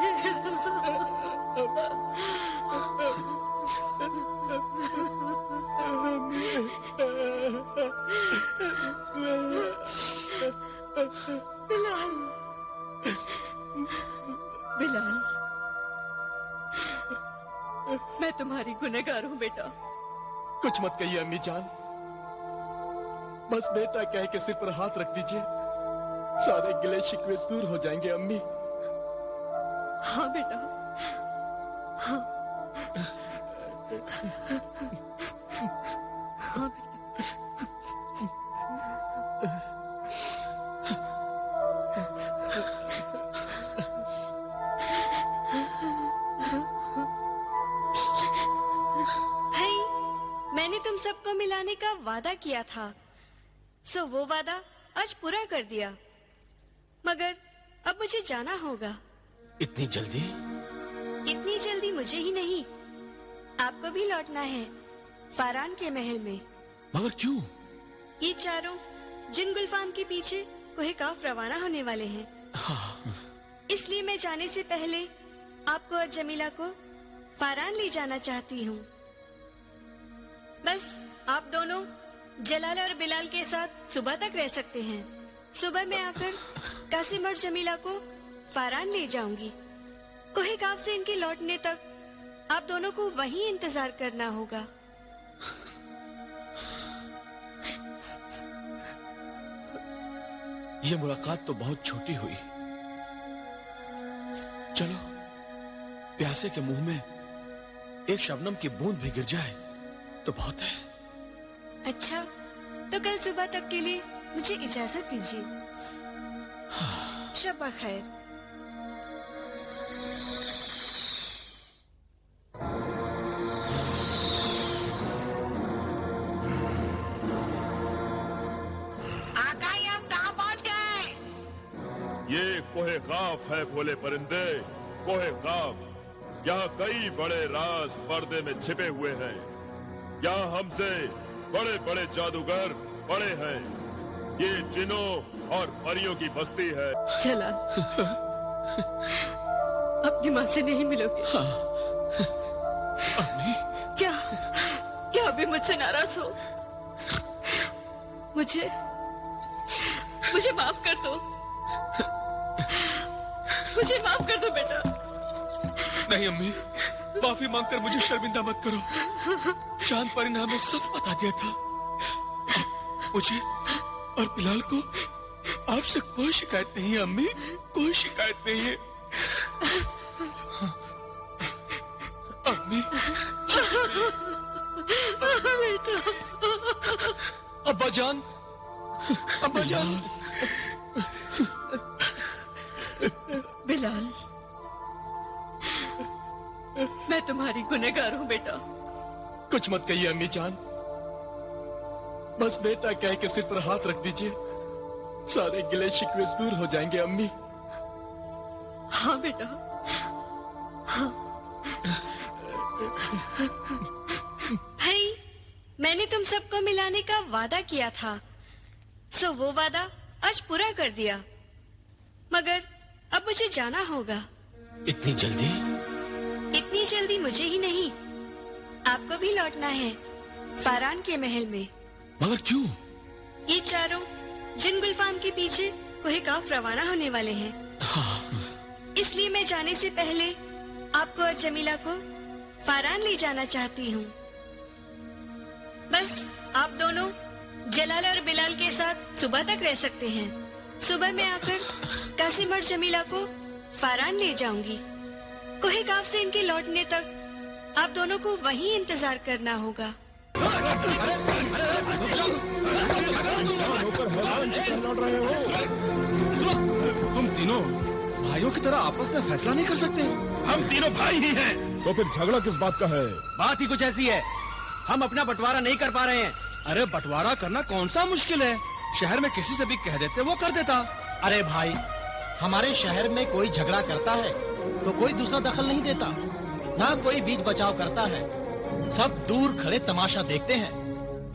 बिलाल, बिलाल, मैं तुम्हारी गुनहगार हूँ बेटा। कुछ मत कहिए अम्मी जान, बस बेटा कह के सिर पर हाथ रख दीजिए, सारे गिले शिकवे दूर हो जाएंगे अम्मी। हाँ बेटा, हाँ, हाँ बेटा। मैंने तुम सबको मिलाने का वादा किया था, सो वो वादा आज पूरा कर दिया। मगर अब मुझे जाना होगा। इतनी जल्दी? इतनी जल्दी मुझे ही नहीं, आपको भी लौटना है फारान के महल में। मगर क्यों? ये चारों जिन गुलफान के पीछे कोहे काफ रवाना होने वाले हैं। हाँ। इसलिए मैं जाने से पहले आपको और जमीला को फारान ले जाना चाहती हूँ। बस आप दोनों जलाल और बिलाल के साथ सुबह तक रह सकते हैं। सुबह मैं आकर कासिम और जमीला को फारान ले जाऊंगी। कोहे काफ से इनके लौटने तक आप दोनों को वहीं इंतजार करना होगा। ये मुलाकात तो बहुत छोटी हुई। चलो, प्यासे के मुंह में एक शबनम की बूंद भी गिर जाए तो बहुत है। अच्छा, तो कल सुबह तक के लिए मुझे इजाजत दीजिए। शब खैर। आका, ये हम कहाँ पहुँच गए? ये कोहे काफ है भोले परिंदे, कोहे काफ। यहाँ कई बड़े राज पर्दे में छिपे हुए हैं। यहाँ हमसे बड़े बड़े जादूगर बड़े हैं। ये जिनों और परियों की बस्ती है। चला, अपनी माँ से नहीं मिलोगे? क्या क्या अभी मुझसे नाराज हो? मुझे माफ कर दो। मुझे माफ कर दो बेटा। नहीं अम्मी, माफी मांगकर मुझे शर्मिंदा मत करो। चांद पर ने हमें सब बता दिया था। मुझे और बिलाल को आपसे कोई शिकायत नहीं है अम्मी, कोई शिकायत नहीं है। अम्मी, बेटा। अब्बा जान, अब्बा जान। बिलाल, मैं तुम्हारी गुनहगार हूँ बेटा। कुछ मत कहिए अम्मी जान, बस बेटा कह के सिर पर हाथ रख दीजिए, सारे गिले शिकवे दूर हो जाएंगे अम्मी। हाँ बेटा, हाँ। भाई, मैंने तुम सबको मिलाने का वादा किया था, सो वो वादा आज पूरा कर दिया। मगर अब मुझे जाना होगा। इतनी जल्दी? इतनी जल्दी मुझे ही नहीं, आपको भी लौटना है फारान के महल में। मगर क्यों? ये चारों जिन गुलफाम के पीछे कोहे काफ रवाना होने वाले हैं। हाँ। इसलिए मैं जाने से पहले आपको और जमीला को फारान ले जाना चाहती हूँ। बस आप दोनों जलाल और बिलाल के साथ सुबह तक रह सकते हैं। सुबह मैं आकर कासिम और जमीला को फारान ले जाऊंगी। कोहे काफ से इनके लौटने तक आप दोनों को वहीं इंतजार करना होगा। तुम तीनों भाइयों की तरह आपस में फैसला नहीं कर सकते? हम तीनों भाई ही हैं। तो फिर झगड़ा किस बात का है? बात ही कुछ ऐसी है, हम अपना बंटवारा नहीं कर पा रहे हैं। अरे बंटवारा करना कौन सा मुश्किल है, शहर में किसी से भी कह देते वो कर देता। अरे भाई, हमारे शहर में कोई झगड़ा करता है तो कोई दूसरा दखल नहीं देता, ना कोई बीच बचाव करता है, सब दूर खड़े तमाशा देखते हैं।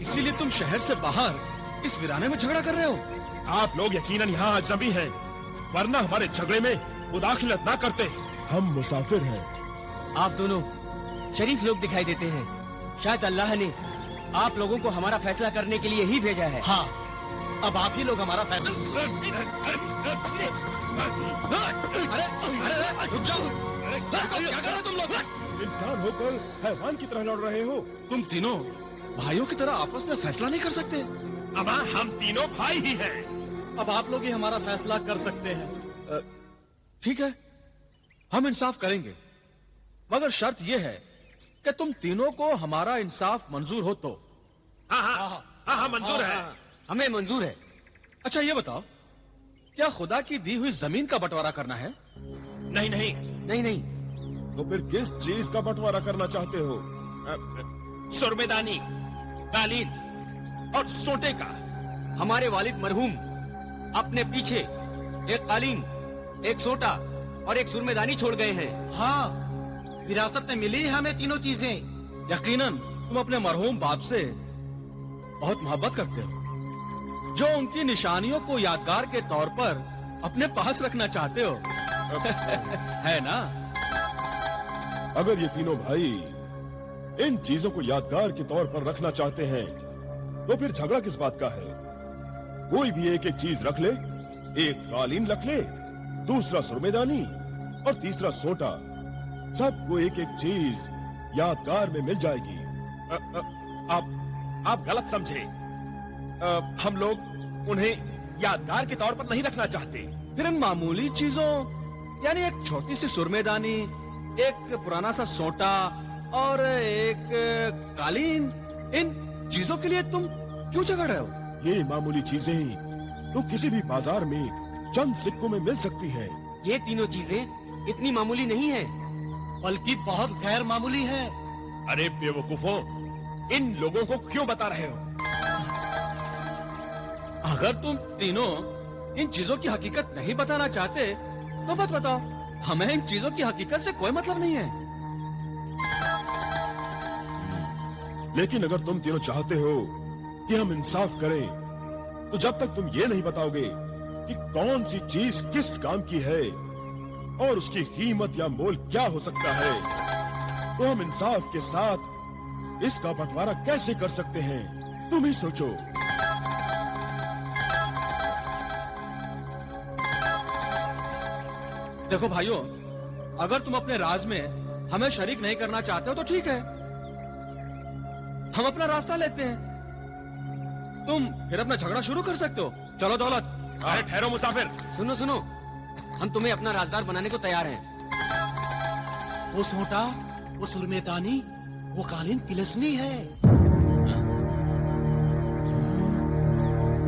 इसीलिए तुम शहर से बाहर इस वीराने में झगड़ा कर रहे हो। आप लोग यकीनन यहाँ अजनबी हैं, वरना हमारे झगड़े में मुदाखिलत ना करते। हम मुसाफिर हैं। आप दोनों शरीफ लोग दिखाई देते हैं, शायद अल्लाह ने आप लोगों को हमारा फैसला करने के लिए ही भेजा है। हाँ, अब आप ही लोग हमारा फैसला। रुक जाओ, क्या कर रहे हो तुम लोग? इंसान होकर हैवान की तरह लड़ रहे हो। तुम तीनों भाइयों की तरह आपस में फैसला नहीं कर सकते? अमा हम तीनों भाई ही हैं। अब आप लोग ही हमारा फैसला कर सकते हैं। ठीक है, हम इंसाफ करेंगे, मगर शर्त यह है कि तुम तीनों को हमारा इंसाफ मंजूर हो तो। हाँ हाँ हाँ हाँ मंजूर है। हमें मंजूर है। अच्छा ये बताओ, क्या खुदा की दी हुई जमीन का बंटवारा करना है? नहीं नहीं नहीं नहीं। तो फिर किस चीज का बंटवारा करना चाहते हो? सुरमेदानी, कालीन और सोटे का। हमारे वालिद मरहूम अपने पीछे एक कालीन, एक सोटा और एक सुरमेदानी छोड़ गए हैं। हाँ, विरासत में मिली हमें तीनों चीजें। यकीनन तुम अपने मरहूम बाप से बहुत मोहब्बत करते हो, जो उनकी निशानियों को यादगार के तौर पर अपने पास रखना चाहते हो। है ना? अगर ये तीनों भाई इन चीजों को यादगार के तौर पर रखना चाहते हैं तो फिर झगड़ा किस बात का है? कोई भी एक एक चीज रख ले, एक कालीन रख ले, दूसरा सुरमेदानी और तीसरा सोटा। सबको एक एक चीज यादगार में मिल जाएगी। आप गलत समझे। हम लोग उन्हें यादगार के तौर पर नहीं रखना चाहते। फिर इन मामूली चीजों यानी एक छोटी सी सुरमेदानी, एक पुराना सा सोटा और एक कालीन, इन चीजों के लिए तुम क्यों झगड़ रहे हो? ये मामूली चीजें तो किसी भी बाजार में चंद सिक्कों में मिल सकती हैं। ये तीनों चीजें इतनी मामूली नहीं है, बल्कि बहुत गैर मामूली है। अरे बेवकूफों, इन लोगों को क्यों बता रहे हो? अगर तुम तीनों इन चीजों की हकीकत नहीं बताना चाहते तो मत बताओ। हमें इन चीजों की हकीकत से कोई मतलब नहीं है। लेकिन अगर तुम तीनों चाहते हो कि हम इंसाफ करें, तो जब तक तुम ये नहीं बताओगे कि कौन सी चीज किस काम की है और उसकी कीमत या मोल क्या हो सकता है, तो हम इंसाफ के साथ इसका बंटवारा कैसे कर सकते हैं? तुम ही सोचो। देखो भाइयों, अगर तुम अपने राज में हमें शरीक नहीं करना चाहते हो तो ठीक है, हम अपना रास्ता लेते हैं। तुम फिर अपना झगड़ा शुरू कर सकते हो। चलो दौलत। अरे ठहरो मुसाफिर। सुनो सुनो, हम तुम्हें अपना राजदार बनाने को तैयार हैं। वो सोटा, वो सुरमेदानी, वो कालीन तिलस्मी है।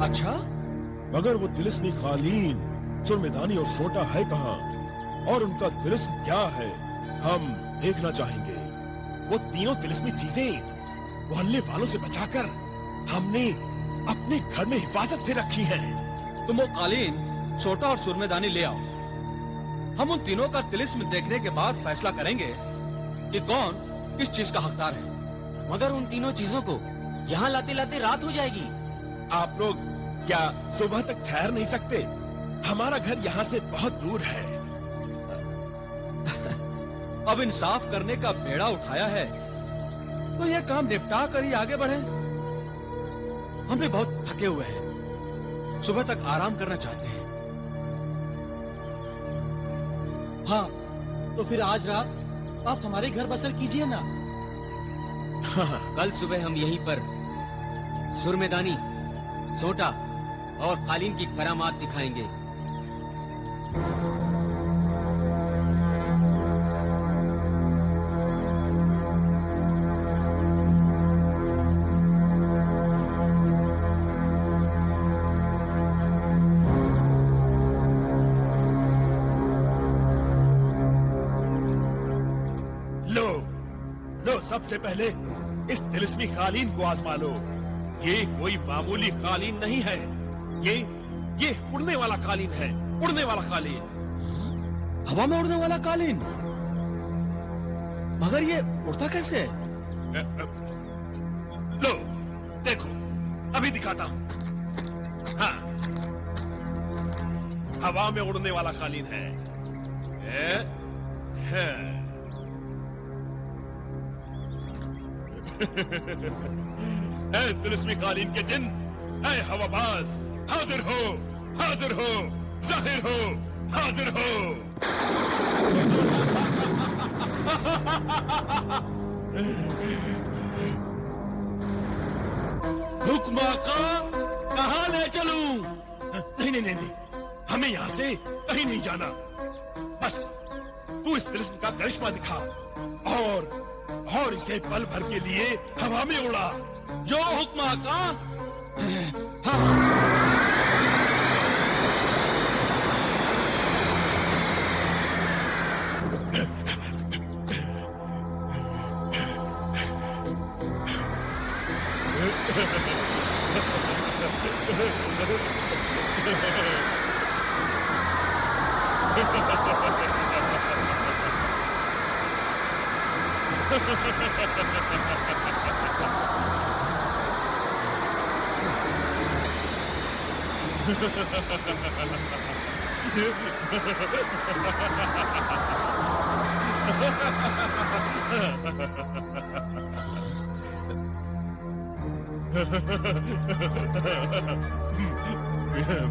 अच्छा, मगर वो तिलिस्मी कालीन, सुरमेदानी और सोटा है कहाँ और उनका तिलिस्म क्या है, हम देखना चाहेंगे। वो तीनों तिलिस्मी चीजें मोहल्ले वालों से बचाकर हमने अपने घर में हिफाजत से रखी हैं। तुम वो कालीन, सोटा और सुरमेदानी ले आओ। हम उन तीनों का तिलिस्म देखने के बाद फैसला करेंगे कि कौन किस चीज का हकदार है। मगर उन तीनों चीजों को यहाँ लाते लाते रात हो जाएगी। आप लोग क्या सुबह तक ठहर नहीं सकते? हमारा घर यहाँ से बहुत दूर है। अब इंसाफ करने का बेड़ा उठाया है तो ये काम निपटा कर ही आगे बढ़े। हम भी बहुत थके हुए हैं, सुबह तक आराम करना चाहते हैं। हाँ, तो फिर आज रात आप हमारे घर बसर कीजिए ना। कल सुबह हम यहीं पर सुरमेदानी, सोटा और कालीन की करामात दिखाएंगे। सबसे पहले इस तिलिस्मी कालीन को आजमा लो। ये कोई मामूली कालीन नहीं है, ये उड़ने वाला कालीन है। उड़ने वाला कालीन। हवा में उड़ने वाला कालीन? मगर ये उड़ता कैसे है? लो देखो, अभी दिखाता हूं। हाँ, हवा में उड़ने वाला कालीन है। ऐ तिलिस्मी कालीन के जिन, ऐ हवाबाज, हाजिर हो, हाजिर हो, जाहिर हो, हाजिर हो। हुक्म आका, कहाँ ले चलूं? नहीं नहीं नहीं नहीं, हमें यहाँ से कहीं नहीं जाना। बस तू इस तिलिस्म का करिश्मा दिखा और इसे पल भर के लिए हवा में उड़ा। जो हुक्म आका।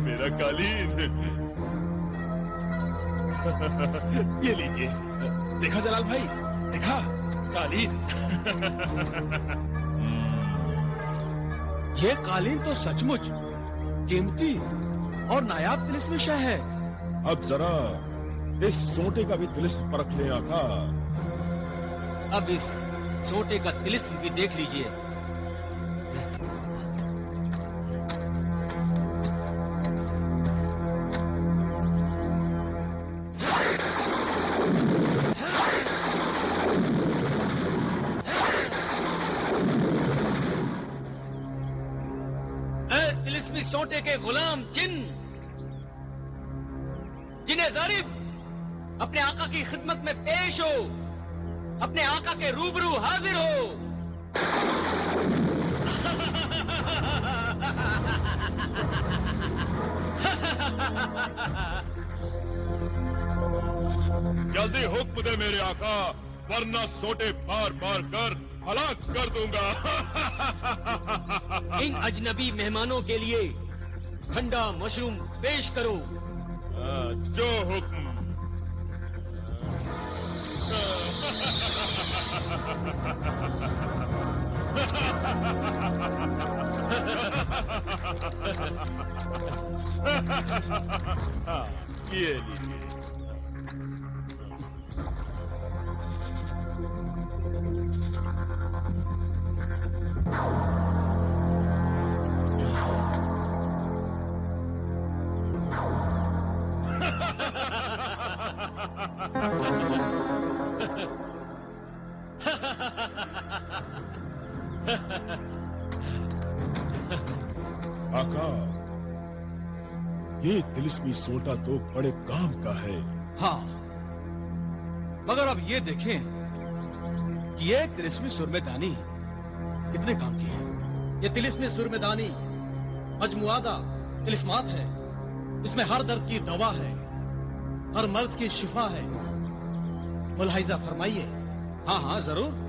मेरा कालीन। ये लीजिए, देखा जलाल भाई, देखा कालीन। ये कालीन तो सचमुच कीमती और नायाब तिलिस्मी शय है। अब जरा इस सोटे का भी तिलिस्म परख ले आका। अब इस सोटे का तिलिस्म भी देख लीजिए। तिलिस्मी सोटे के गुलाम जिन्हें जारिब अपने आका की खिदमत में पेश हो, अपने आका के रूबरू हाजिर हो। जल्दी हुक्म दे मेरे आका, वरना सोटे मार मार कर हलाक कर दूंगा। इन अजनबी मेहमानों के लिए ठंडा मशरूम पेश करो। जो हुक्म। ये लीजिए। आका, ये तिलिस्मी सोटा तो बड़े काम का है। हाँ, मगर अब ये देखें कि ये तिलिस्मी सुरमेदानी कितने काम की है। ये तिलिस्मी सुरमेदानी मजमुआदा तिलिस्मात है। इसमें हर दर्द की दवा है, हर मर्ज की शिफा है। मुलाहिजा फरमाइए। हाँ हाँ जरूर।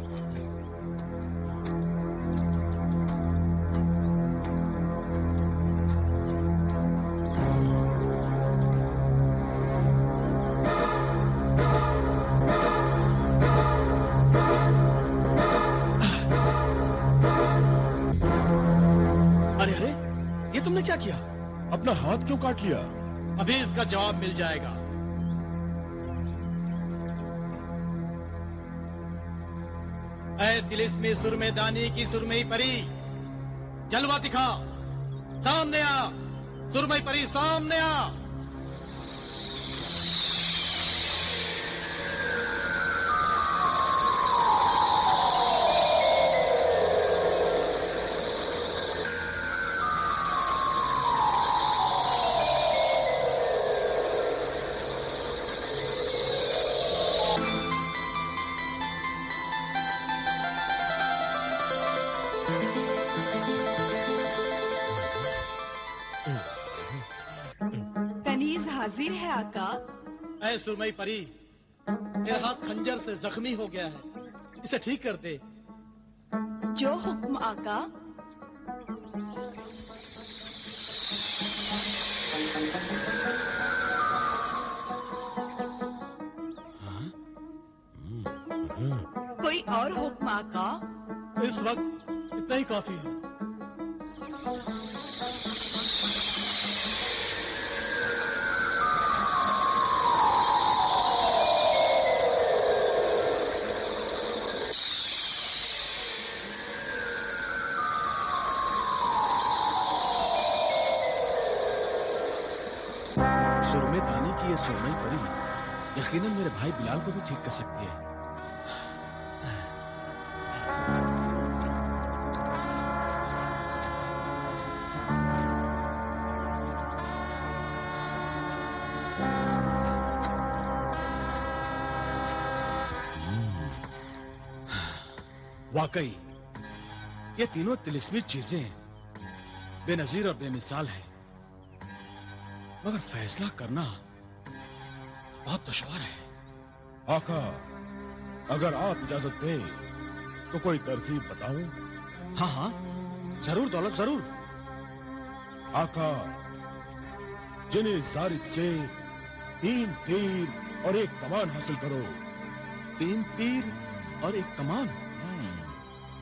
अरे अरे, ये तुमने क्या किया? अपना हाथ क्यों काट लिया? अभी इसका जवाब मिल जाएगा। ऐ तिलिस्मी सुरमेदानी की सुरमई परी, जलवा दिखा, सामने आ। सुरमई परी सामने आ। हाजिर है आका। ऐ सुरमई परी, मेरा हाथ खंजर से जख्मी हो गया है, इसे ठीक कर दे। जो हुक्म आका। कोई और हुक्म आका? इस वक्त इतना ही काफी है। सुरमेदानी की ये सुरमई परी यकीनन मेरे भाई बिलाल को भी ठीक कर सकती है। वाकई ये तीनों तिलिस्मी चीजें बेनजीर और बेमिसाल हैं, मगर फैसला करना बहुत दुश्वार है। आका, अगर आप इजाजत दें तो कोई तरकीब बताऊं? हाँ हाँ, जरूर दौलत, जरूर। आका, जिन्हें जारिद से 3 तीर और 1 कमान हासिल करो। 3 तीर और 1 कमान?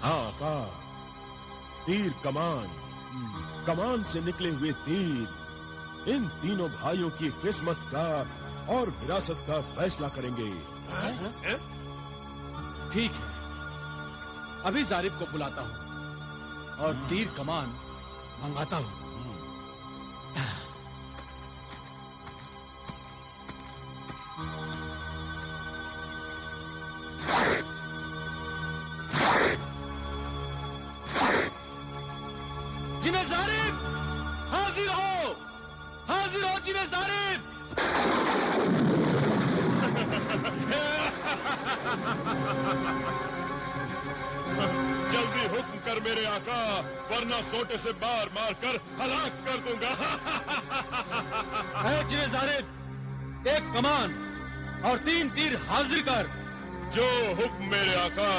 हाँ आका, तीर कमान, कमान से निकले हुए तीर इन तीनों भाइयों की किस्मत का और विरासत का फैसला करेंगे। ठीक है, अभी जारिब को बुलाता हूं और तीर कमान मंगाता हूं। जिन्हें जारिब, हाजिर हो, हाजिर हो जिन्हें जारिब। जल्दी हुक्म कर मेरे आका, वरना सोटे से मार मार कर हलाक कर दूंगा। है जिन्हें जारिब, 1 कमान और 3 तीर हाजिर कर। जो हुक्म मेरे आका।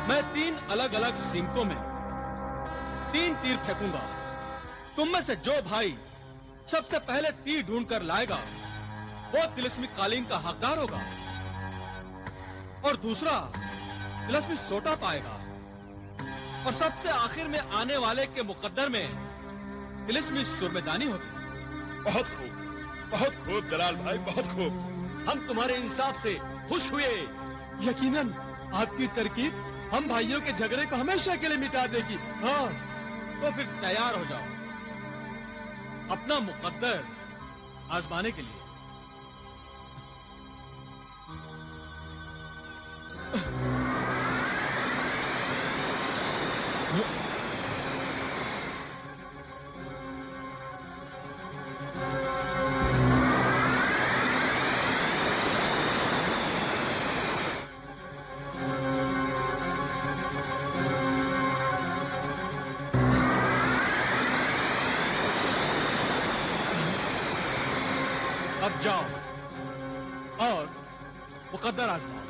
मैं 3 अलग अलग सिमटों में 3 तीर फेंकूंगा। तुम में से जो भाई सबसे पहले तीर ढूंढ कर लाएगा वो तिलिस्मी कालीन का हकदार होगा और दूसरा तिलिस्मी सोटा पाएगा और सबसे आखिर में आने वाले के मुकद्दर में तिलिस्मी सुरमेदानी होगी। बहुत खूब जलाल भाई, बहुत खूब। हम तुम्हारे इंसाफ से खुश हुए। यकीनन आपकी तरकीब हम भाइयों के झगड़े को हमेशा के लिए मिटा देगी। हाँ, तो फिर तैयार हो जाओ अपना मुकद्दर आजमाने के लिए। अब जाओ और मुकद्दर आजमाओ।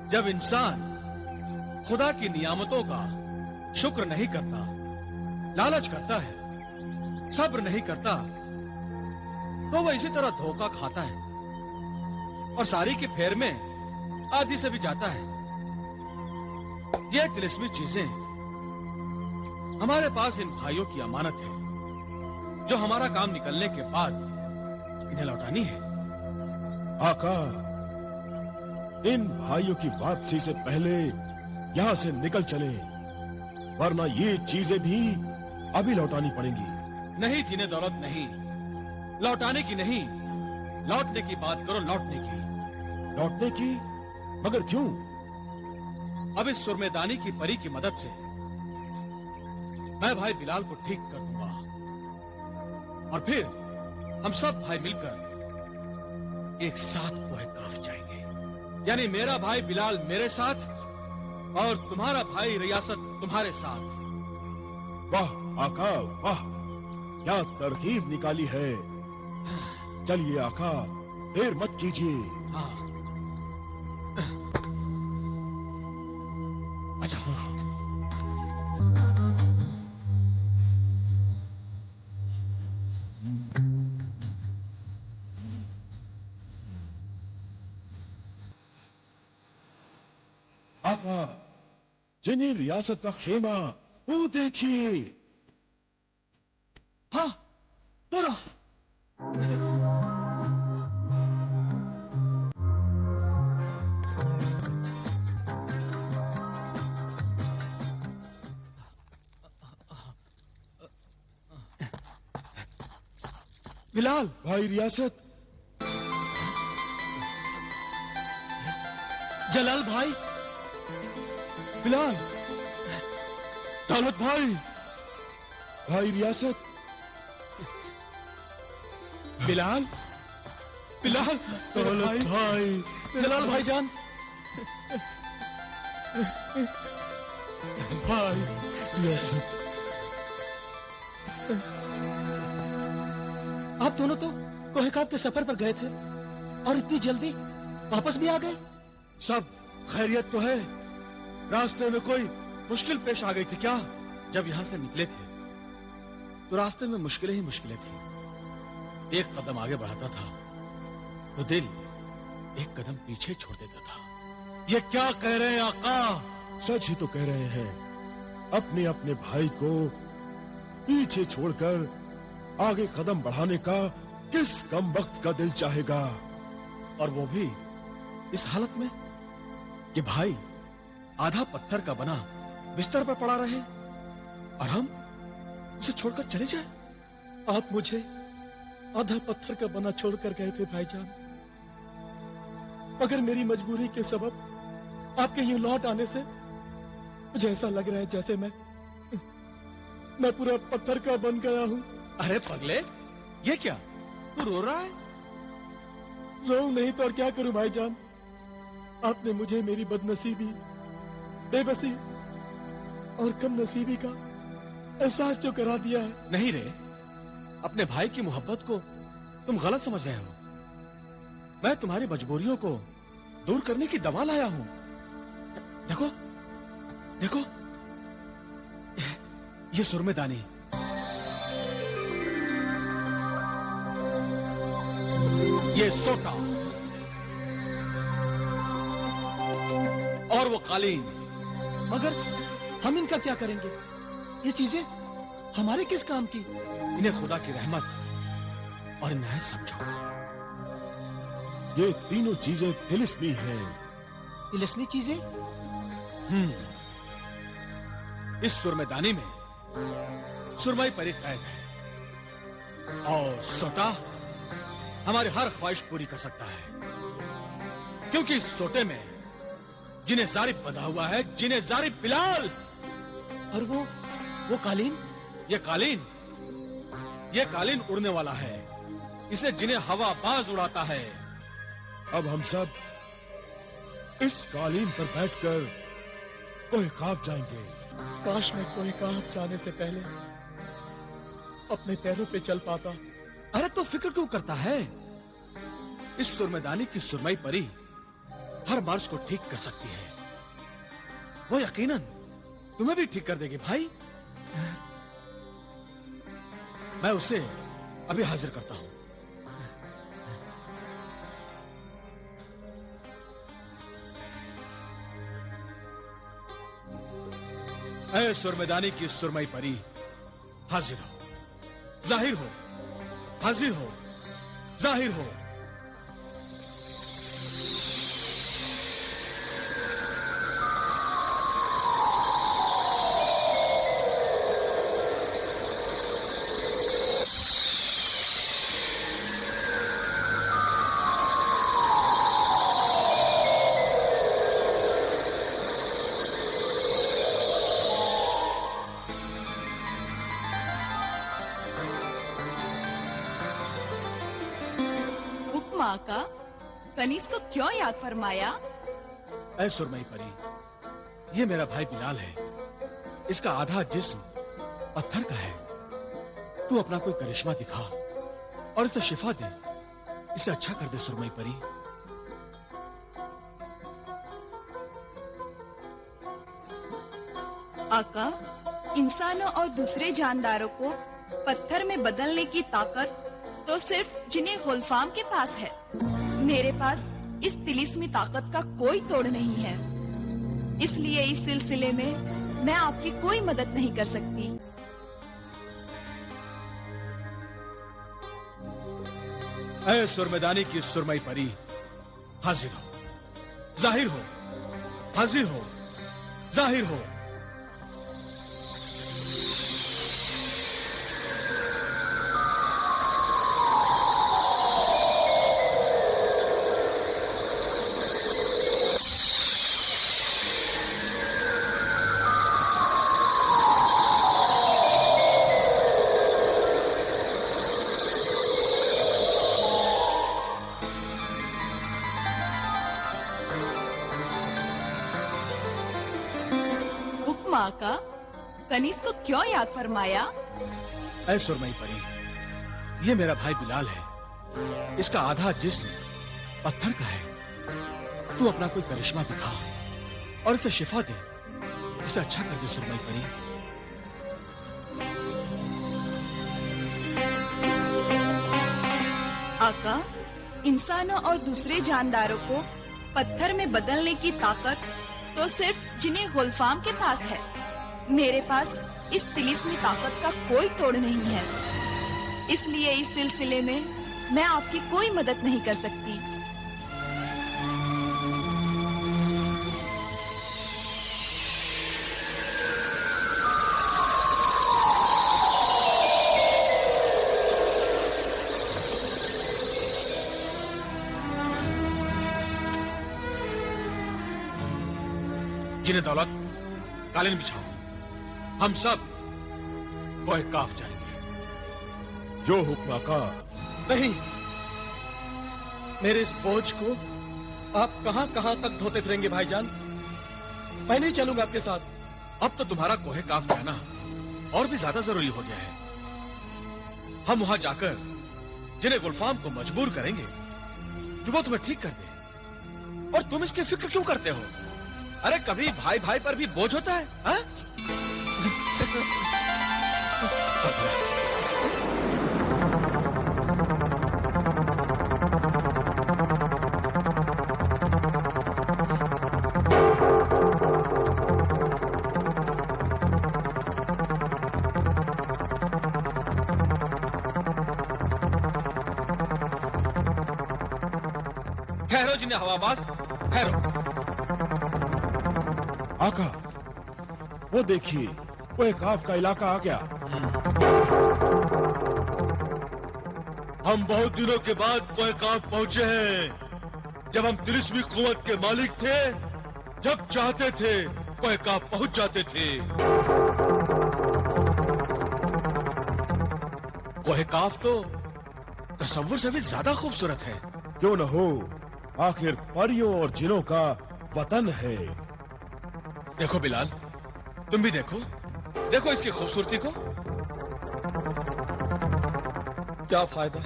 जब इंसान खुदा की नियामतों का शुक्र नहीं करता, लालच करता है, सब्र नहीं करता, तो वह इसी तरह धोखा खाता है और सारी की फेर में आधी से भी जाता है। ये तिलिस्मी चीजें हमारे पास इन भाइयों की अमानत है जो हमारा काम निकलने के बाद इन्हें लौटानी है। आका, इन भाइयों की वापसी से पहले यहाँ से निकल चले, वरना ये चीजें भी अभी लौटानी पड़ेंगी। नहीं जिन्हें दौलत, नहीं, लौटाने की नहीं, लौटने की बात करो, लौटने की। लौटने की? मगर क्यों? अब इस सुरमेदानी की परी की मदद से मैं भाई बिलाल को ठीक कर दूंगा और फिर हम सब भाई मिलकर एक साथ कोहे काफ जाएंगे। यानी मेरा भाई बिलाल मेरे साथ और तुम्हारा भाई रियासत तुम्हारे साथ। वाह आका, वाह, क्या तरकीब निकाली है। चलिए आका, देर मत कीजिए। हाँ। आका, जिन्हें रियासत का खेमा वो देखिए। हाँ बोलो। बिलाल भाई रियासत, जलाल भाई, बिलाल, दौलत भाई, भाई रियासत, बिलाल, बिलाल, दौलत भाई, जलाल भाईजान, भाई रियासत। आप दोनों तो कोहिकाब के सफर पर गए थे और इतनी जल्दी वापस भी आ गए। सब खैरियत तो है? रास्ते में कोई मुश्किल पेश आ गई थी क्या? जब यहां से निकले थे तो रास्ते में मुश्किलें ही मुश्किलें थी। एक कदम आगे बढ़ाता था तो दिल एक कदम पीछे छोड़ देता था। ये क्या कह रहे हैं आका? सच ही तो कह रहे हैं। अपने अपने भाई को पीछे छोड़कर आगे कदम बढ़ाने का किस कम वक्त का दिल चाहेगा? और वो भी इस हालत में कि भाई आधा पत्थर का बना बिस्तर पर पड़ा रहे और हम उसे छोड़कर चले जाए। आप मुझे आधा पत्थर का बना छोड़कर गए थे भाईजान, मगर मेरी मजबूरी के सबब आपके यूं लौट आने से मुझे ऐसा लग रहा है जैसे मैं पूरा पत्थर का बन गया हूं। अरे पगले, ये क्या? तू रो रहा है? रो नहीं तो और क्या करूं भाईजान। आपने मुझे मेरी बदनसीबी, बेबसी और कम नसीबी का एहसास जो करा दिया है। नहीं रे, अपने भाई की मोहब्बत को तुम गलत समझ रहे हो। मैं तुम्हारी मजबूरियों को दूर करने की दवा लाया हूं। देखो देखो, ये सुरमेदानी, ये सोटा और वो कालीन। मगर हम इनका क्या करेंगे? ये चीजें हमारे किस काम की? इन्हें खुदा की रहमत और इनायत समझो। ये तीनों चीजें तिलिस्मी हैं। तिलिस्मी चीजें? इस सुरमेदानी में सुरमई परी कैद है और सोटा हमारी हर ख्वाहिश पूरी कर सकता है, क्योंकि इस सोटे में जिन्हें जारिब बंधा हुआ है, जिन्हें जारिब बिलाल। और वो कालीन? ये कालीन उड़ने वाला है। इसे जिन्हें हवा बाज उड़ाता है। अब हम सब इस कालीन पर बैठकर कोहिकाब जाएंगे। काश मैं कोहिकाब जाने से पहले अपने पैरों पे चल पाता। अरे तो फिक्र क्यों करता है? इस सुरमेदानी की सुरमई परी हर मर्ज को ठीक कर सकती है। वो यकीनन तुम्हें भी ठीक कर देगी भाई। मैं उसे अभी हाजिर करता हूं। ऐ सुरमेदानी की सुरमई परी, हाजिर हो, जाहिर हो, हाजिर हो, जाहिर हो। आका, कनीज को क्यों याद फरमाया? ऐ सुरमई परी, ये मेरा भाई बिलाल है। इसका आधा जिस्म पत्थर का है। तू अपना कोई करिश्मा दिखा और इसे शिफा दे। इसे अच्छा कर दे सुरमई परी। आका, इंसानों और दूसरे जानदारों को पत्थर में बदलने की ताकत तो सिर्फ जिन्हें गुलफाम के पास है। मेरे पास इस तिलिस्मी ताकत का कोई तोड़ नहीं है, इसलिए इस सिलसिले में मैं आपकी कोई मदद नहीं कर सकती। ऐ सुरमेदानी की सुरमई परी, हाजिर हो, जाहिर हो, हाजिर हो, जाहिर हो। आका, कनीज को क्यों याद फरमाया? ऐ सुरमई परी, ये मेरा भाई बिलाल है। इसका आधा जिस्म पत्थर का है। तू अपना कोई करिश्मा दिखा और इसे शिफा दे। इसे अच्छा कर दे सुरमई परी। आका, इंसानों और दूसरे जानदारों को पत्थर में बदलने की ताकत तो सिर्फ जिन्हें गुलफाम के पास है। मेरे पास इस तिलिस्मी ताकत का कोई तोड़ नहीं है, इसलिए इस सिलसिले में मैं आपकी कोई मदद नहीं कर सकती। जिन्हें दौलत, कालीन बिछाओ। हम सब कोहे काफ जाएंगे। जो हुक्म आका। नहीं, मेरे इस बोझ को आप कहां तक ढोते फिरेंगे भाईजान? मैं नहीं चलूंगा आपके साथ। अब तो तुम्हारा कोहे काफ जाना और भी ज्यादा जरूरी हो गया है। हम वहां जाकर जिन्हें गुलफाम को मजबूर करेंगे कि वो तुम्हें ठीक कर दे। और तुम इसकी फिक्र क्यों करते हो? अरे कभी भाई भाई पर भी बोझ होता है, हा? ठहरो जिन्हें हवाबाज, ठहरो। आका, वो देखिए, कोहे काफ का इलाका आ गया। हम बहुत दिनों के बाद कोहे काफ पहुंचे हैं। जब हम तिलिस्मी कुवत के मालिक थे, जब चाहते थे कोहे काफ पहुंच जाते थे। कोहे काफ तो तसव्वुर से भी ज्यादा खूबसूरत है। क्यों न हो, आखिर परियों और जिनों का वतन है। देखो बिलाल, तुम भी देखो, देखो इसकी खूबसूरती को। क्या फायदा?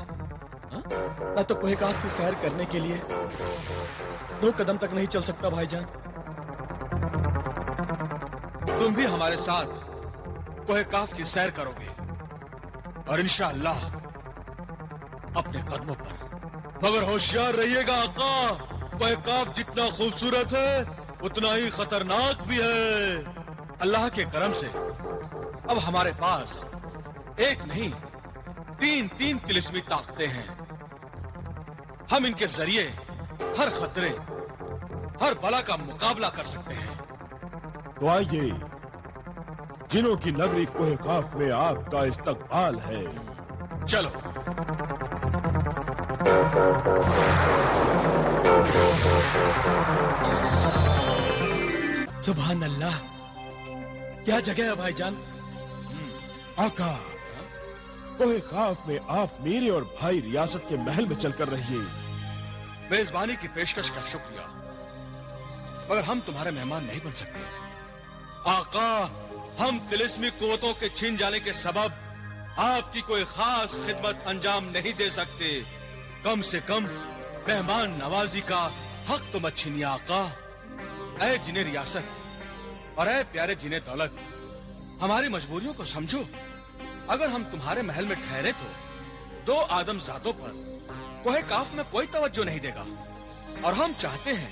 मैं तो कोहे काफ की सैर करने के लिए 2 कदम तक नहीं चल सकता भाईजान। तुम भी हमारे साथ कोहे काफ की सैर करोगे और इंशाअल्लाह अपने कदमों पर। मगर होशियार रहिएगा आका, कोहे काफ जितना खूबसूरत है उतना ही खतरनाक भी है। अल्लाह के करम से अब हमारे पास एक नहीं 3 तिलिस्मी ताकतें हैं। हम इनके जरिए हर खतरे, हर बला का मुकाबला कर सकते हैं। तो आइए, जिनों की नगरी कोहे काफ में आपका इस्तकबाल है। चलो। सुभान अल्लाह, क्या जगह है भाईजान। आका, कोहे काफ में आप मेरे और भाई रियासत के महल में चलकर रहिए। मेजबानी की पेशकश का शुक्रिया, मगर हम तुम्हारे मेहमान नहीं बन सकते। आका, हम तिलिस्मी कुव्वतों के छिन जाने के सबब आपकी कोई खास खिदमत अंजाम नहीं दे सकते। कम से कम मेहमान नवाजी का हक तो मत छीनिए आका। ऐ जिन्हें रियासत और ऐ प्यारे जिन्हें दौलत, हमारी मजबूरियों को समझो। अगर हम तुम्हारे महल में ठहरे तो 2 आदमजादों पर कोहे काफ में कोई तवज्जो नहीं देगा। और हम चाहते हैं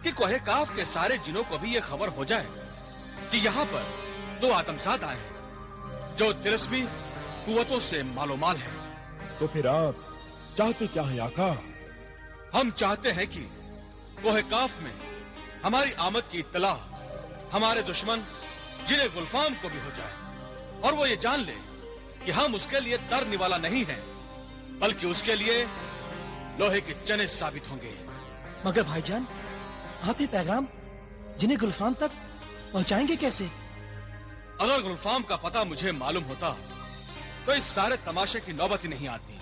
कि कोहे काफ के सारे जिनों को भी ये खबर हो जाए कि यहाँ पर 2 आदमजाद आए हैं जो तिलिस्मी कुव्वतों से मालोमाल हैं। तो फिर आप चाहते क्या है आका? हम चाहते हैं कि कोहे काफ में हमारी आमद की इत्तला हमारे दुश्मन जिन्हें गुलफाम को भी हो जाए और वो ये जान ले कि हम उसके लिए दर निवाला नहीं हैं, बल्कि उसके लिए लोहे के चने साबित होंगे। मगर भाईजान, आप ये पैगाम जिन्हें गुलफाम तक पहुंचाएंगे कैसे? अगर गुलफाम का पता मुझे मालूम होता तो इस सारे तमाशे की नौबत ही नहीं आती।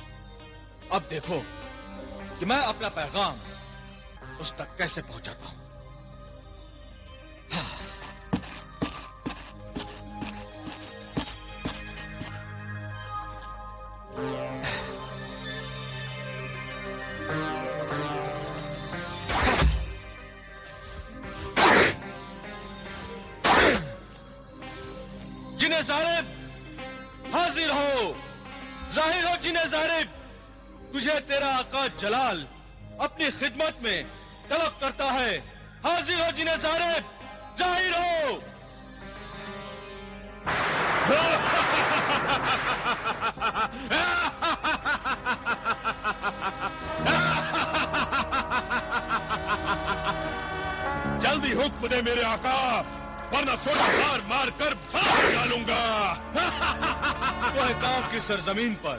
अब देखो कि मैं अपना पैगाम उस तक कैसे पहुंचाता हूं। जिन्हें जारिब हाजिर हो, जाहिर हो जिन्हें जारिब, तुझे तेरा आका जलाल अपनी खिदमत में तलब करता है। हाजिर हो जिन्हें जारिब, जाहिर हो। जल्दी हुक्म दे मेरे आका, वरना सोटा मार मार कर बाहर डालूंगा। कोहे काफ की सरजमीन पर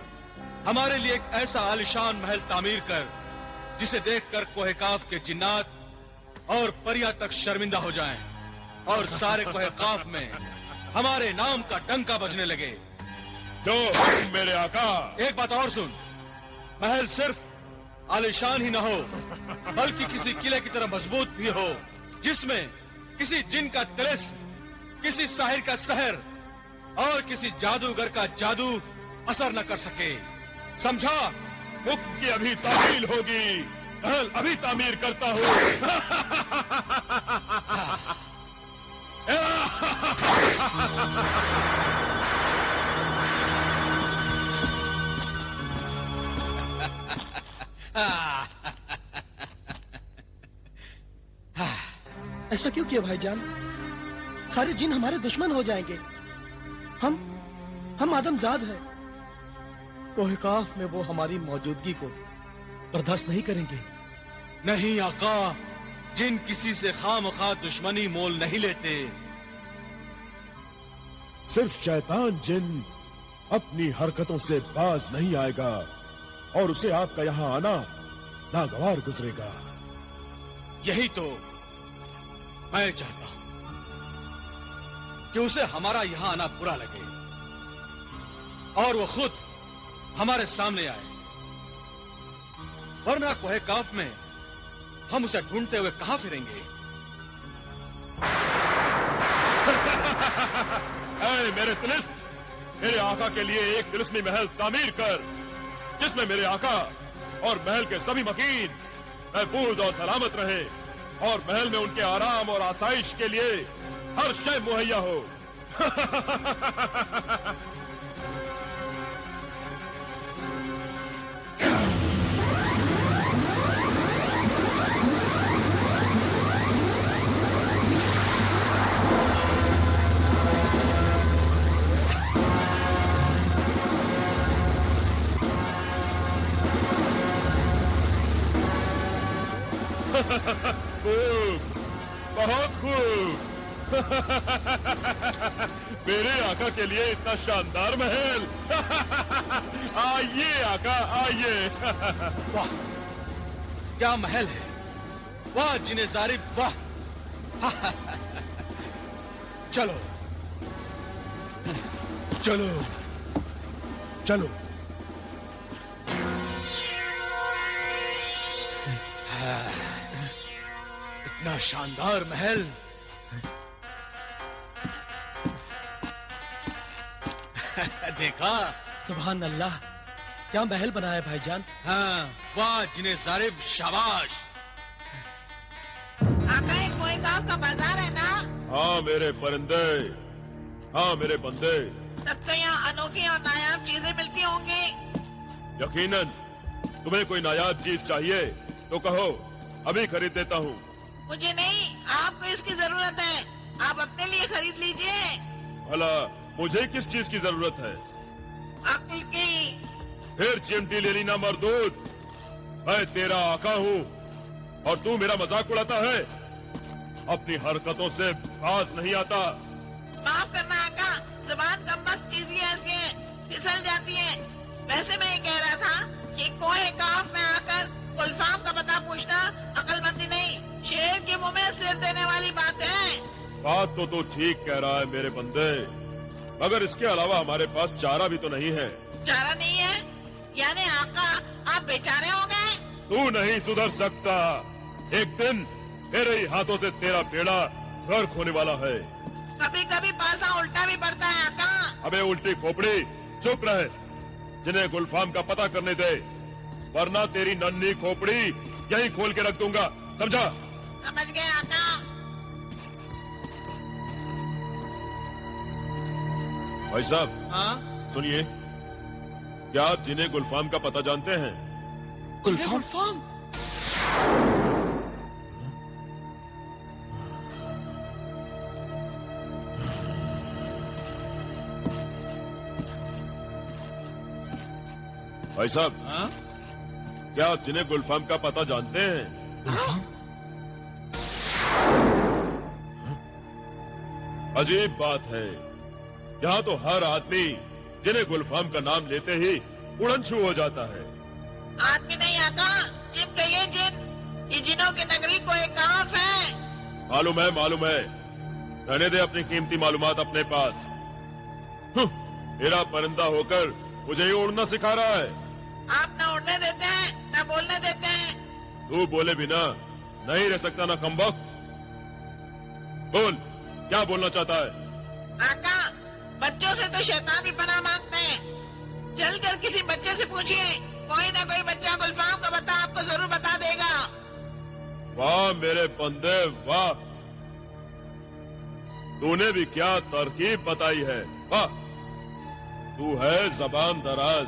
हमारे लिए एक ऐसा आलिशान महल तामीर कर जिसे देखकर कोहे काफ के जिन्नात और परियां तक शर्मिंदा हो जाएं और सारे कोहे काफ में हमारे नाम का डंका बजने लगे। जो मेरे आका। एक बात और सुन, महल सिर्फ आलिशान ही न हो बल्कि किसी किले की तरह मजबूत भी हो, जिसमें किसी जिन का तिलिस्म, किसी साहिर का सहर और किसी जादूगर का जादू असर न कर सके। समझा? हुक्म की अभी तामील होगी, महल अभी तामीर करता हूँ। ऐसा क्यों किया भाईजान? सारे जिन हमारे दुश्मन हो जाएंगे। हम आदमजाद हैं। कोहे काफ में वो हमारी मौजूदगी को बर्दाश्त नहीं करेंगे। नहीं आका, जिन किसी से खामखा दुश्मनी मोल नहीं लेते। सिर्फ शैतान जिन अपनी हरकतों से बाज नहीं आएगा और उसे आपका यहाँ आना नागवार गुजरेगा। यही तो मैं चाहता हूं कि उसे हमारा यहां आना बुरा लगे और वो खुद हमारे सामने आए, वरना कोहे काफ में हम उसे ढूंढते हुए कहां फिरेंगे। ऐ मेरे तिलिस्म, मेरे आका के लिए एक तिलिस्मी महल तामीर कर, जिसमें मेरे आका और महल के सभी मकीन महफूज और सलामत रहे और महल में उनके आराम और आसाइश के लिए हर शय मुहैया हो। खूब, बहुत खूब। मेरे आका के लिए इतना शानदार महल। आइए आका, आइए। वाह, क्या महल है! वाह जिन्हें जारिब, वाह। चलो चलो चलो। इतना शानदार महल देखा? सुभान अल्लाह, क्या महल बनाया भाईजान। हाँ, वाह जिन्हें जारिब, शाबाश। आका एक कोहे काफ का बाजार है ना? हाँ मेरे परिंदे, हाँ मेरे बंदे। तब तो यहाँ अनोखी और नायाब चीजें मिलती होंगी। यकीनन। तुम्हें कोई नायाब चीज चाहिए तो कहो, अभी खरीद देता हूँ। मुझे नहीं, आपको इसकी जरूरत है। आप अपने लिए खरीद लीजिए। भला मुझे किस चीज की जरूरत है? अक्ल की। फिर चिमटी ले ली ना मरदूद। मैं तेरा आका हूँ और तू मेरा मजाक उड़ाता है। अपनी हरकतों से बाज नहीं आता। माफ करना आका, जुबान कमबख्त चीज ही ऐसी है, फिसल जाती है। वैसे मैं ये कह रहा था कि कोई काफ में आकर गुलफाम का पता पूछना अकलमंदी नहीं, शेर के मुंह में सिर देने वाली बात है। बात तो तू ठीक कह रहा है मेरे बंदे, मगर इसके अलावा हमारे पास चारा भी तो नहीं है। चारा नहीं है? यानी आका आप बेचारे हो गए? तू नहीं सुधर सकता। एक दिन मेरे ही हाथों से तेरा बेड़ा गर्क होने वाला है। कभी कभी पासा उल्टा भी पड़ता है आका। अबे उल्टी खोपड़ी, चुप रहे। जिन्हें गुलफाम का पता करने दे, वरना तेरी नन्ही खोपड़ी यहीं खोल के रख दूंगा, समझा? समझ गए आका। भाई साहब, हाँ सुनिए, क्या आप जिन्हें गुलफाम का पता जानते हैं? गुलफाम? भाई साहब, हाँ? क्या आप जिन्हें गुलफाम का पता जानते हैं? गुलफाम? अजीब बात है, यहाँ तो हर आदमी जिन्हें गुलफाम का नाम लेते ही उड़नछू हो जाता है। आदमी नहीं आका, जिन कहिए जिन। ये जिनों की नगरी को एक काफ है। मालूम है, मालूम है। रहने दे अपनी कीमती मालूमात अपने पास। मेरा परिंदा होकर मुझे ही उड़ना सिखा रहा है। आप न उड़ने देते हैं न बोलने देते हैं। तू बोले बिना नहीं रह सकता ना कमबख्त। बोल, क्या बोलना चाहता है? आका, बच्चों से तो शैतान भी पनाह मांगते हैं। चलकर किसी बच्चे से पूछिए, कोई ना कोई बच्चा गुलफाम का पता आपको जरूर बता देगा। वाह मेरे बंदे वाह, तूने भी क्या तरकीब बताई है। वाह, तू है जबान दराज,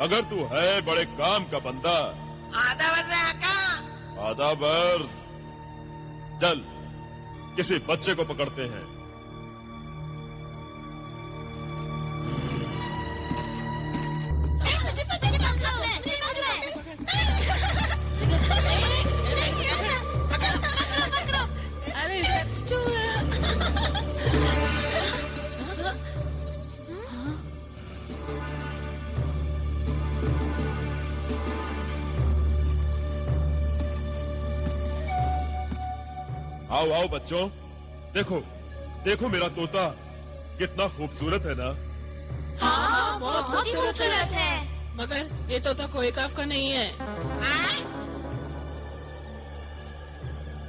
अगर तू है बड़े काम का बंदा। आधा वर्ष है आका। आधा वर्ष? चल किसी बच्चे को पकड़ते हैं। आओ आओ बच्चों, देखो देखो मेरा तोता कितना खूबसूरत है ना। हाँ, बहुत खूबसूरत है। मगर ये तोता कोई काफ का नहीं है।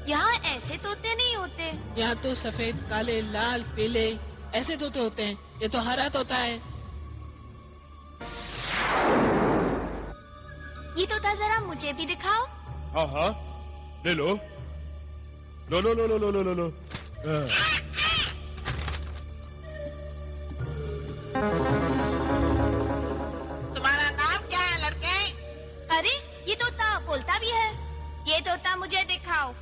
यहाँ ऐसे तोते नहीं होते। यहाँ तो सफेद, काले, लाल, पीले ऐसे तोते होते हैं। ये तो हरा तोता है। ये तोता जरा मुझे भी दिखाओ। हाँ हाँ, ले लो लो लो लो लो लो लो लो लो। तुम्हारा नाम क्या है लड़के? अरे ये तोता बोलता भी है। ये तोता मुझे दिखाओ।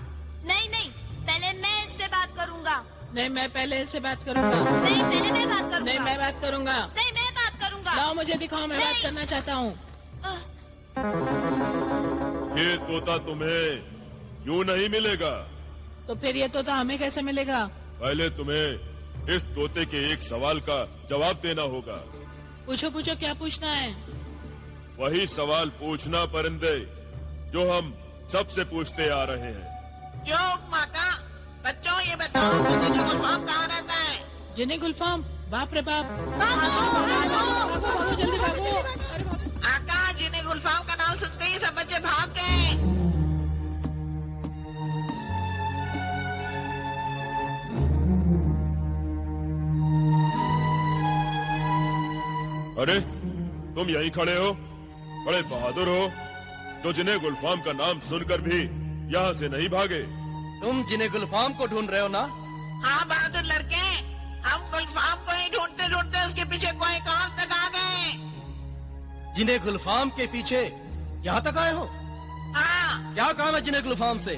नहीं नहीं, पहले मैं इससे बात करूँगा। नहीं, मैं पहले इससे बात करूँगा। नहीं, पहले मैं बात करूँगा। नहीं, मैं बात करूँगा। नहीं, मैं बात करूँगा। लाओ मुझे दिखाओ, मैं बात करना चाहता हूँ। ये तोता तुम्हें यूं नहीं मिलेगा। तो फिर ये तोता हमें कैसे मिलेगा? पहले तुम्हें इस तोते के एक सवाल का जवाब देना होगा। पूछो पूछो, क्या पूछना है? वही सवाल पूछना परिंदे जो हम सबसे पूछते आ रहे हैं। जो माता, बच्चों ये बताओ कि जिन्हें गुलफाम कहाँ रहता है? जिन्हें गुलफाम? बाप रे बाप, जल्दी भागो। आका, जिन्हें गुलफाम का नाम सुनते ही सब बच्चे भाग गए। अरे तुम यहीं खड़े हो, बड़े बहादुर हो, तो जिन्हें गुलफाम का नाम सुनकर भी यहाँ से नहीं भागे। तुम जिन्हें गुलफाम को ढूंढ रहे हो ना? हाँ बहादुर लड़के, हम गुलफाम को ही ढूंढते ढूंढते उसके पीछे कोई काम तक आ गए। जिन्हें गुलफाम के पीछे यहाँ तक आए हो? हाँ। क्या काम है जिन्हें गुलफाम से?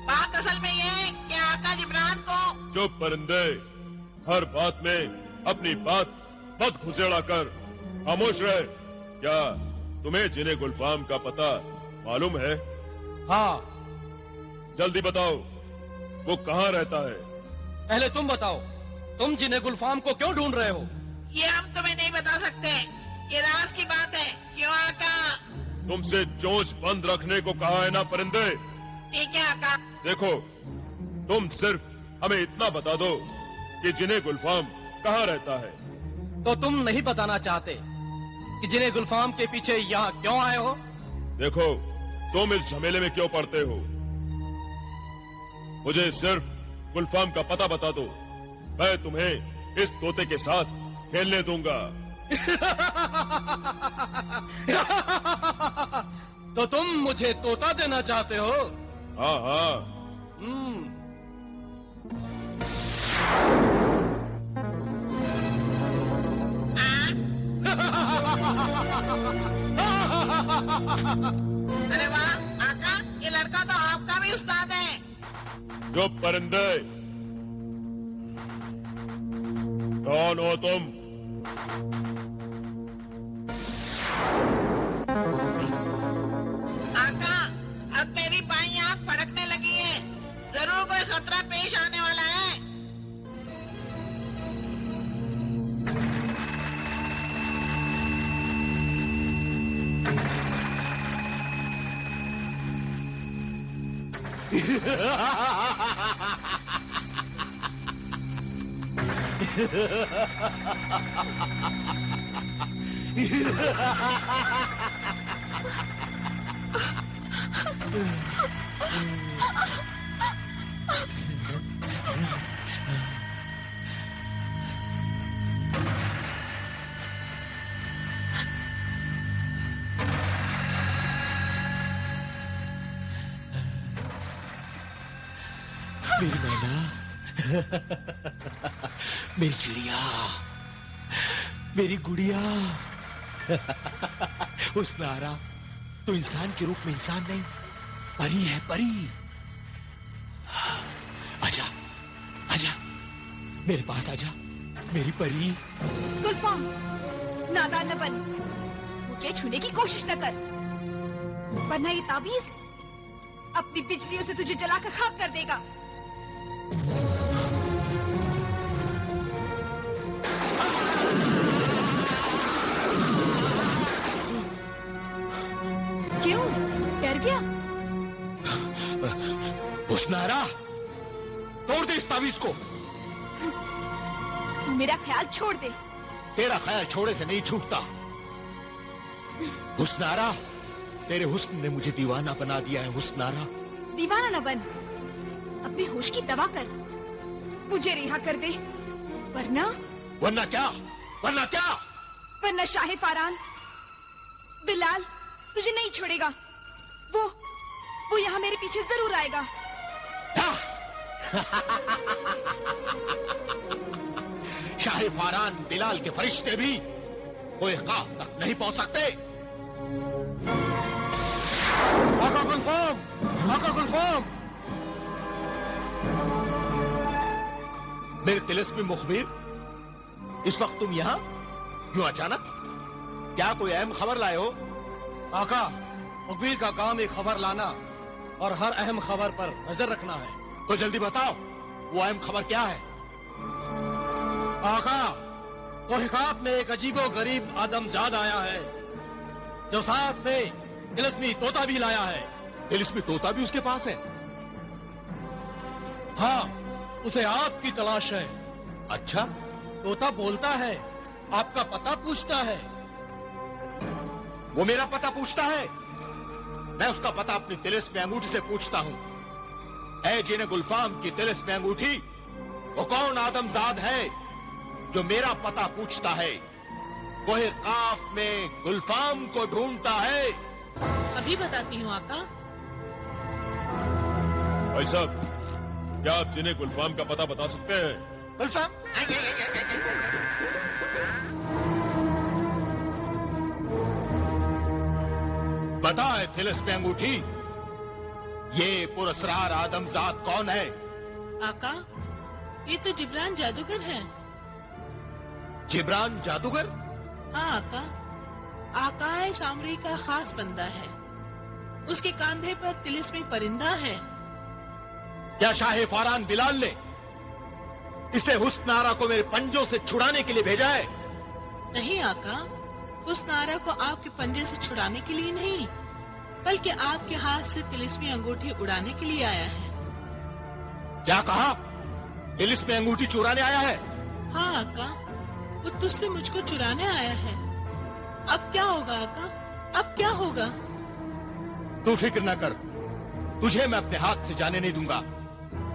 बात असल में ये है कि आका जिब्रान को। चुप परिंदे, हर बात में अपनी बात मत घुसेड़ा कर, खामोश रहे। क्या तुम्हें जिन्हें गुलफाम का पता मालूम है? हाँ। जल्दी बताओ, वो कहाँ रहता है? पहले तुम बताओ, तुम जिन्हें गुलफाम को क्यों ढूंढ रहे हो? ये हम तुम्हें नहीं बता सकते, ये राज की बात है। क्यों आका? तुमसे चोंच बंद रखने को कहा है ना परिंदे। ठीक है आका। देखो, तुम सिर्फ हमें इतना बता दो कि जिन्हें गुलफाम कहाँ रहता है। तो तुम नहीं बताना चाहते कि जिन्हें गुलफाम के पीछे यहाँ क्यों आए हो? देखो, तुम इस झमेले में क्यों पड़ते हो? मुझे सिर्फ गुलफाम का पता बता दो, मैं तुम्हें इस तोते के साथ खेलने दूंगा। तो तुम मुझे तोता देना चाहते हो? हाँ हाँ। अरे वाह आका, ये लड़का तो आपका भी उस्ताद है। जो परिंदे, कौन हो तुम? आका, अब मेरी बाईं आंख फड़कने लगी है, जरूर कोई खतरा पेश आने वाला है। मेरी मैना, मेरी चिड़िया, मेरी गुड़िया। हुस्नारा, तो इंसान के रूप में इंसान नहीं, परी है, परी। आजा, आजा, मेरे पास आजा, मेरी परी। गुलफाम, नादान न बन, मुझे छूने की कोशिश न कर, वरना ये ताबीज अपनी बिजलियों से तुझे जलाकर खाक कर देगा। क्यों? डर गया? हुस्नारा, तोड़ दे इस ताबीज को। तू मेरा ख्याल छोड़ दे। तेरा ख्याल छोड़े से नहीं छूटता। हुस्नारा, तेरे हुस्न ने मुझे दीवाना बना दिया है। हुस्नारा, दीवाना न बन, अपनी होश की दवा कर, मुझे रिहा कर दे, वरना। वरना क्या? वरना क्या? वरना शाहे फारान, बिलाल तुझे नहीं छोड़ेगा। वो यहाँ मेरे पीछे जरूर आएगा। शाहे फारान, बिलाल के फरिश्ते भी कोई ख्वाफ तक नहीं पहुंच सकते। आका गुलफाम, आका गुलफाम। मेरे तिलिस्मी मुखबिर, इस वक्त तुम यहाँ क्यों अचानक? क्या कोई अहम खबर लाए हो? आका, मुखबिर का काम एक खबर लाना और हर अहम खबर पर नजर रखना है। तो जल्दी बताओ, वो अहम खबर क्या है? आका, तहकीकात में एक अजीबो गरीब आदमजाद आया है, जो साथ में तिलिस्मी तोता भी लाया है। तिलिस्मी तोता भी उसके पास है? हाँ, उसे आपकी तलाश है। अच्छा? तोता बोलता है, आपका पता पूछता है। वो मेरा पता पूछता है? मैं उसका पता अपनी तिलिस्मी अंगूठी से पूछता हूँ। ऐ जिन्हें गुलफाम की तिलिस्मी अंगूठी, वो कौन आदमजाद है जो मेरा पता पूछता है, कोहे काफ में गुलफाम को ढूंढता है? अभी बताती हूँ आका। भाई साहब, क्या आप जिन्हें गुलफाम का पता बता सकते हैं? गुलफाम? बता है तिलिस्मी अंगूठी, ये पुरस्रार आदमजाद कौन है? आका, ये तो जिब्रान जादूगर है। जिब्रान जादूगर? हाँ आका, आकाए सामरी का खास बंदा है। उसके कांधे पर तिलिस्मी परिंदा है। क्या शाह फौरान बिलाल ने इसे हुस्न आरा को मेरे पंजों से छुड़ाने के लिए भेजा है? नहीं आका, हुस्न आरा को आपके पंजे से छुड़ाने के लिए नहीं, बल्कि आपके हाथ से तिलिस्मी अंगूठी उड़ाने के लिए आया है। क्या कहा? तिलिस्मी अंगूठी चुराने आया है? हाँ आका, वो तुझसे मुझको चुराने आया है। अब क्या होगा आका, अब क्या होगा? तू फिक्र न कर, तुझे मैं अपने हाथ से जाने नहीं दूंगा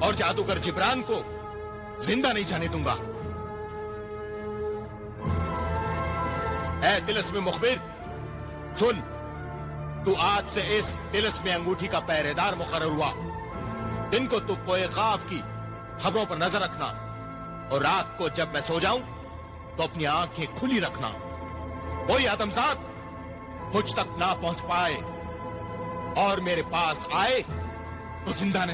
और जादूगर जिब्रान को जिंदा नहीं जाने दूंगा। ऐ तिलिस्मी मुखबिर, सुन, तू आज से इस तिलिस्मी अंगूठी का पहरेदार मुकर्रर हुआ। दिन को तू कोए काफ की खबरों पर नजर रखना और रात को जब मैं सो जाऊं तो अपनी आंखें खुली रखना। कोई आदमजात मुझ तक ना पहुंच पाए और मेरे पास आए तो जिंदा नहीं।